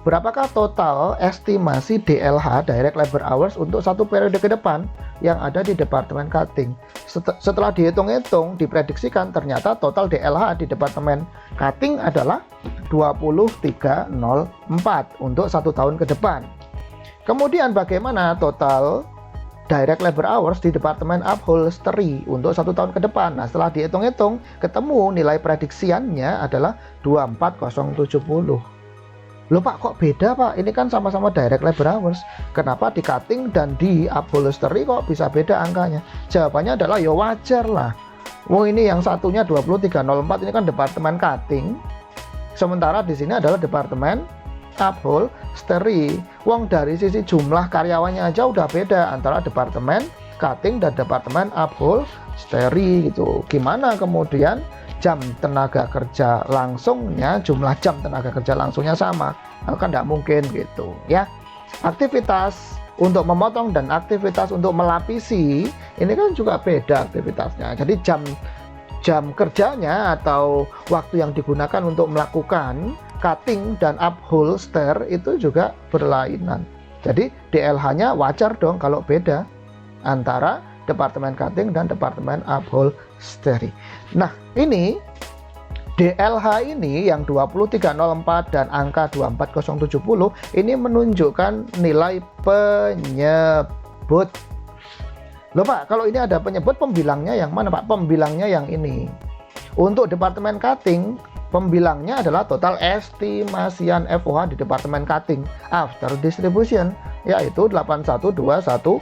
Berapakah total estimasi DLH Direct Labor Hours untuk satu periode ke depan yang ada di Departemen Cutting? Setelah dihitung-hitung, diprediksikan ternyata total DLH di Departemen Cutting adalah 2304 untuk 1 tahun ke depan. Kemudian bagaimana total Direct Labor Hours di Departemen Upholstery untuk 1 tahun ke depan? Nah, setelah dihitung-hitung, ketemu nilai prediksiannya adalah 24070. Loh Pak, kok beda Pak? Ini kan sama-sama Direct Labor Hours. Kenapa di Cutting dan di Upholstery kok bisa beda angkanya? Jawabannya adalah ya wajar lah. Ini yang satunya 2304 ini kan Departemen Cutting. Sementara di sini adalah Departemen Upholstery. Dari sisi jumlah karyawannya aja udah beda antara Departemen Cutting dan Departemen Upholstery gitu. Gimana kemudian jam tenaga kerja langsungnya, jumlah jam tenaga kerja langsungnya sama? Kan tidak mungkin gitu ya. Aktivitas untuk memotong dan aktivitas untuk melapisi ini kan juga beda aktivitasnya. Jadi jam kerjanya atau waktu yang digunakan untuk melakukan cutting dan upholster itu juga berlainan. Jadi DLH-nya wajar dong kalau beda antara Departemen Cutting dan Departemen Upholstery. Nah, ini DLH ini yang 2304 dan angka 24070 ini menunjukkan nilai penyebut. Loh Pak, kalau ini ada penyebut, pembilangnya yang mana Pak? Pembilangnya yang ini. Untuk Departemen Cutting, pembilangnya adalah total estimasian FOH di Departemen Cutting after distribution, yaitu 81216.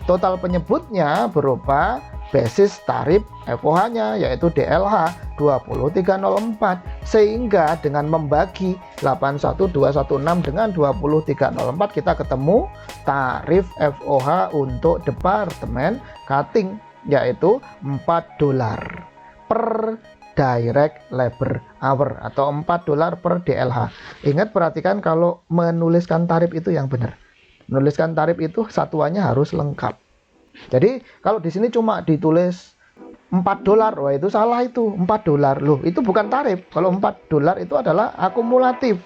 Total penyebutnya berupa basis tarif FOH-nya, yaitu DLH 20304. Sehingga dengan membagi 81216 dengan 20304 kita ketemu tarif FOH untuk Departemen Cutting, yaitu $4 per Direct Labor Hour atau $4 per DLH. Ingat, perhatikan kalau menuliskan tarif itu yang benar. Menuliskan tarif itu satuannya harus lengkap. Jadi kalau di sini cuma ditulis $4, wah itu salah, itu $4 loh, itu bukan tarif. Kalau $4 itu adalah akumulatif,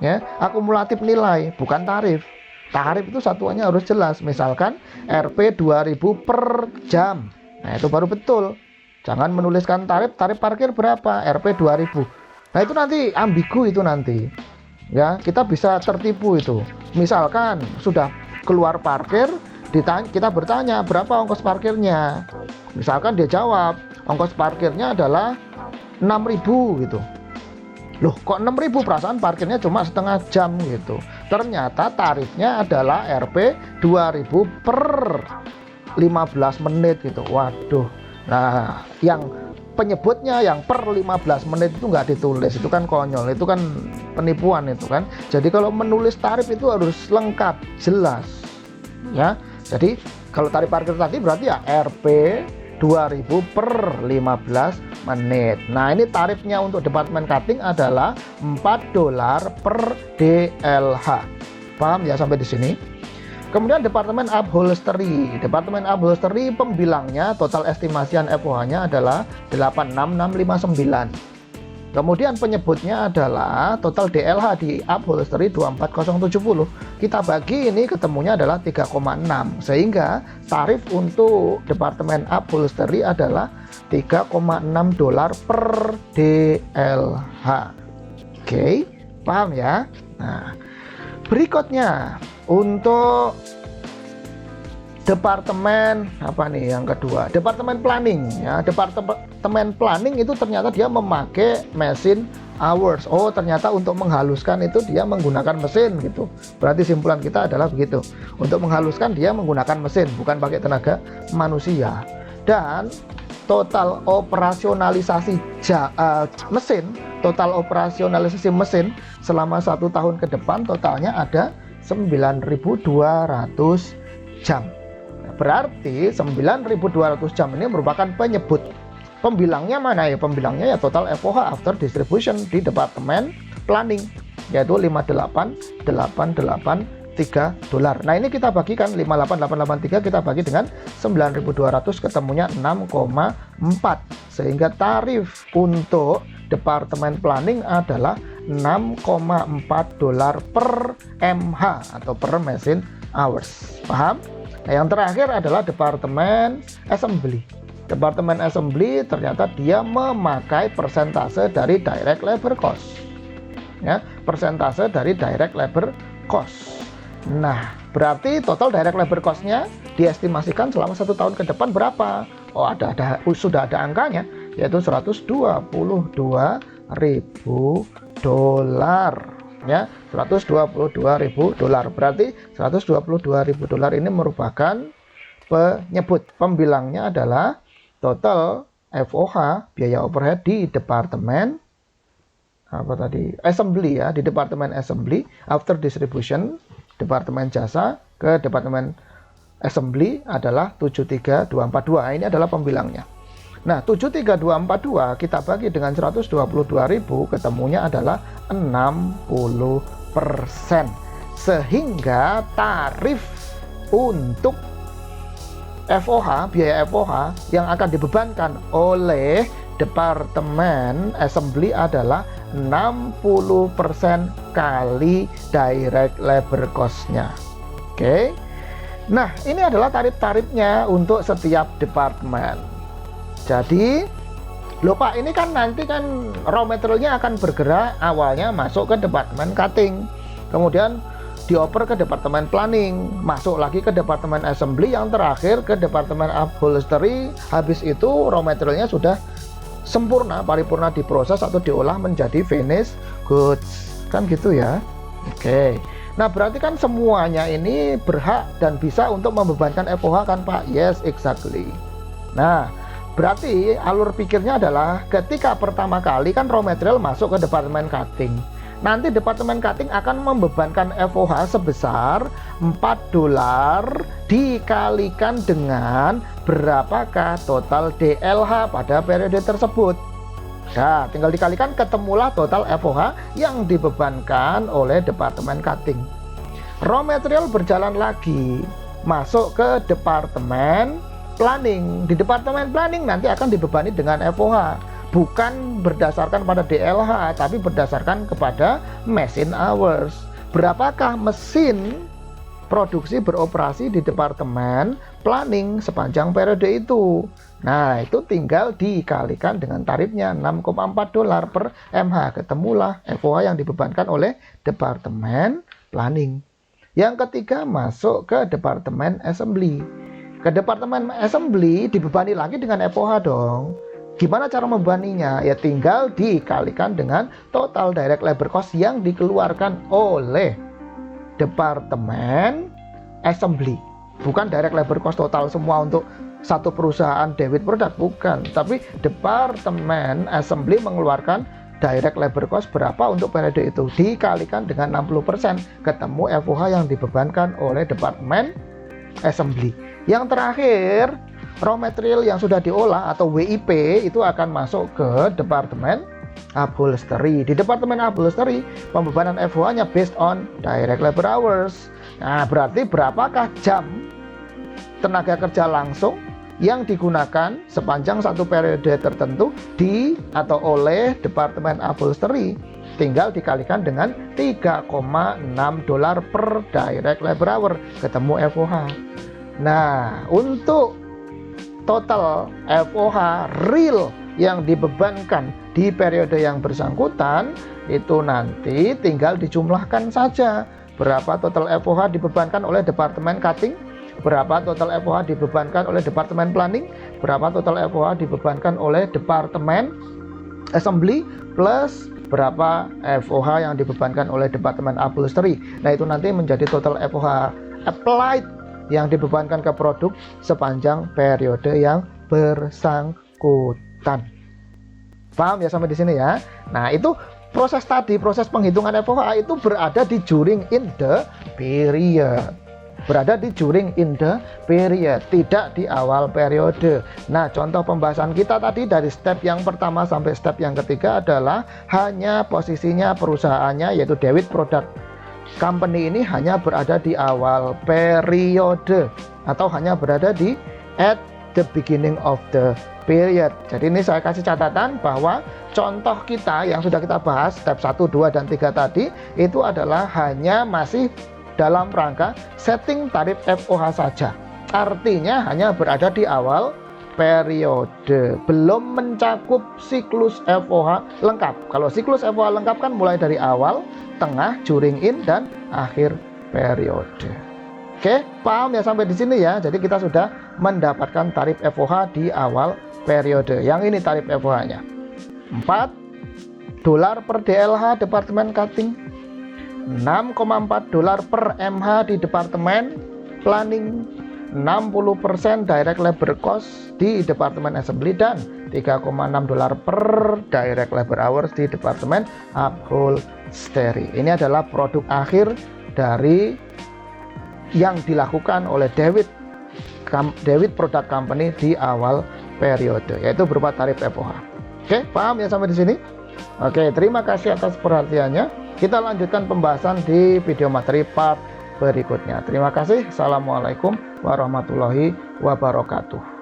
ya, akumulatif nilai, bukan tarif. Tarif itu satuannya harus jelas. Misalkan Rp 2000 per jam. Nah itu baru betul. Jangan menuliskan tarif parkir berapa, Rp 2000. Nah itu nanti ambigu itu nanti. Ya, kita bisa tertipu itu. Misalkan sudah keluar parkir, kita bertanya berapa ongkos parkirnya. Misalkan dia jawab ongkos parkirnya adalah 6.000 gitu. Loh kok 6.000, perasaan parkirnya cuma setengah jam gitu. Ternyata tarifnya adalah Rp 2000 per 15 menit gitu. Waduh. Nah, yang penyebutnya yang per 15 menit itu nggak ditulis, itu kan konyol, itu kan penipuan itu kan. Jadi kalau menulis tarif itu harus lengkap, jelas ya. Jadi kalau tarif parkir tadi berarti ya Rp 2000 per 15 menit. Nah, ini tarifnya untuk departemen cutting adalah $4 per DLH. Paham ya sampai di sini? Kemudian departemen upholstery. Departemen upholstery pembilangnya total estimasian FOH-nya adalah 86659. Kemudian penyebutnya adalah total DLH di upholstery 24070. Kita bagi ini ketemunya adalah 3,6. Sehingga tarif untuk departemen upholstery adalah $3,6 per DLH. Oke, paham ya? Nah, berikutnya untuk departemen apa nih yang kedua? Departemen planning ya. Departemen planning itu ternyata dia memakai mesin hours. Oh, ternyata untuk menghaluskan itu dia menggunakan mesin gitu. Berarti simpulan kita adalah begitu. Untuk menghaluskan dia menggunakan mesin, bukan pakai tenaga manusia. Dan total operasionalisasi mesin selama 1 tahun ke depan totalnya ada 9.200 jam. Berarti 9.200 jam ini merupakan penyebut. Pembilangnya mana ya? Pembilangnya ya total FOH after distribution di departemen planning, yaitu $58,883. Nah, ini kita bagikan 58,883 kita bagi dengan 9.200 ketemunya 6,4. Sehingga tarif untuk departemen planning adalah $6,4 per MH atau per machine hours. Paham? Nah, yang terakhir adalah departemen assembly. Departemen assembly ternyata dia memakai persentase dari direct labor cost. Ya, persentase dari direct labor cost. Nah, berarti total direct labor cost-nya diestimasikan selama 1 tahun ke depan berapa? Oh, sudah ada angkanya, yaitu $122.000. Ya, $122.000. Berarti $122.000 ini merupakan penyebut. Pembilangnya adalah total FOH biaya overhead di departemen assembly ya, di departemen assembly after distribution, departemen jasa ke departemen assembly adalah 73.242. Ini adalah pembilangnya. Nah, 73.242 kita bagi dengan 122.000 ketemunya adalah 60%. Sehingga tarif untuk FOH, biaya FOH yang akan dibebankan oleh departemen assembly adalah 60% kali direct labor cost-nya. Oke. Nah, ini adalah tarif-tarifnya untuk setiap departemen. Jadi, Pak, ini kan nanti kan raw materialnya akan bergerak awalnya masuk ke departemen cutting, kemudian dioper ke departemen planning, masuk lagi ke departemen assembly, yang terakhir ke departemen upholstery. Habis itu raw materialnya sudah sempurna, paripurna diproses atau diolah menjadi finished goods, kan gitu ya. Oke. Nah, berarti kan semuanya ini berhak dan bisa untuk membebankan FOH kan, Pak? Yes, exactly. Nah, berarti alur pikirnya adalah ketika pertama kali kan raw material masuk ke departemen cutting. Nanti departemen cutting akan membebankan FOH sebesar $4 dikalikan dengan berapakah total DLH pada periode tersebut. Nah, tinggal dikalikan ketemulah total FOH yang dibebankan oleh departemen cutting. Raw material berjalan lagi masuk ke departemen planning. Di departemen planning nanti akan dibebani dengan FOH, bukan berdasarkan pada DLH, tapi berdasarkan kepada machine hours. Berapakah mesin produksi beroperasi di departemen planning sepanjang periode itu? Nah, itu tinggal dikalikan dengan tarifnya $6,4 per MH. Ketemulah FOH yang dibebankan oleh departemen planning. Yang ketiga masuk ke departemen assembly. Ke departemen assembly dibebani lagi dengan FOH dong. Gimana cara membebaninya? Ya tinggal dikalikan dengan total direct labor cost yang dikeluarkan oleh departemen assembly. Bukan direct labor cost total semua untuk satu perusahaan Dewit Product, bukan. Tapi departemen assembly mengeluarkan direct labor cost berapa untuk periode itu. Dikalikan dengan 60%. Ketemu FOH yang dibebankan oleh departemen assembly. Yang terakhir raw material yang sudah diolah atau WIP itu akan masuk ke departemen upholstery. Di departemen upholstery, pembebanan FOH-nya based on direct labor hours. Nah, berarti berapakah jam tenaga kerja langsung yang digunakan sepanjang satu periode tertentu di atau oleh departemen upholstery? Tinggal dikalikan dengan $3,6 per direct labor hour, ketemu FOH. Nah, untuk total FOH real yang dibebankan di periode yang bersangkutan itu nanti tinggal dijumlahkan saja. Berapa total FOH dibebankan oleh departemen cutting, berapa total FOH dibebankan oleh departemen planning, berapa total FOH dibebankan oleh departemen assembly, plus berapa FOH yang dibebankan oleh departemen upholstery. Nah, itu nanti menjadi total FOH applied yang dibebankan ke produk sepanjang periode yang bersangkutan. Paham ya sampai di sini ya? Nah, itu proses tadi, proses penghitungan FOH itu berada di during in the period. Berada di during in the period, tidak di awal periode. Nah, contoh pembahasan kita tadi dari step yang pertama sampai step yang ketiga adalah hanya posisinya perusahaannya yaitu David Product Company ini hanya berada di awal periode atau hanya berada di at the beginning of the period. Jadi ini saya kasih catatan bahwa contoh kita yang sudah kita bahas step 1, 2, dan 3 tadi itu adalah hanya masih dalam rangka setting tarif FOH saja. Artinya hanya berada di awal periode, belum mencakup siklus FOH lengkap. Kalau siklus FOH lengkap kan mulai dari awal, tengah, during in, dan akhir periode. Oke, paham ya sampai di sini ya. Jadi kita sudah mendapatkan tarif FOH di awal periode. Yang ini tarif FOH-nya. $4 per DLH Departemen Cutting, $6,4 per MH di Departemen Planning, 60% direct labor cost di Departemen Assembly, dan $3,6 per direct labor hours di Departemen Upholstery. Ini adalah produk akhir dari yang dilakukan oleh David Product Company di awal periode, yaitu berupa tarif FOH. Oke, paham ya sampai di sini? Oke, terima kasih atas perhatiannya. Kita lanjutkan pembahasan di video materi part berikutnya. Terima kasih. Assalamualaikum warahmatullahi wabarakatuh.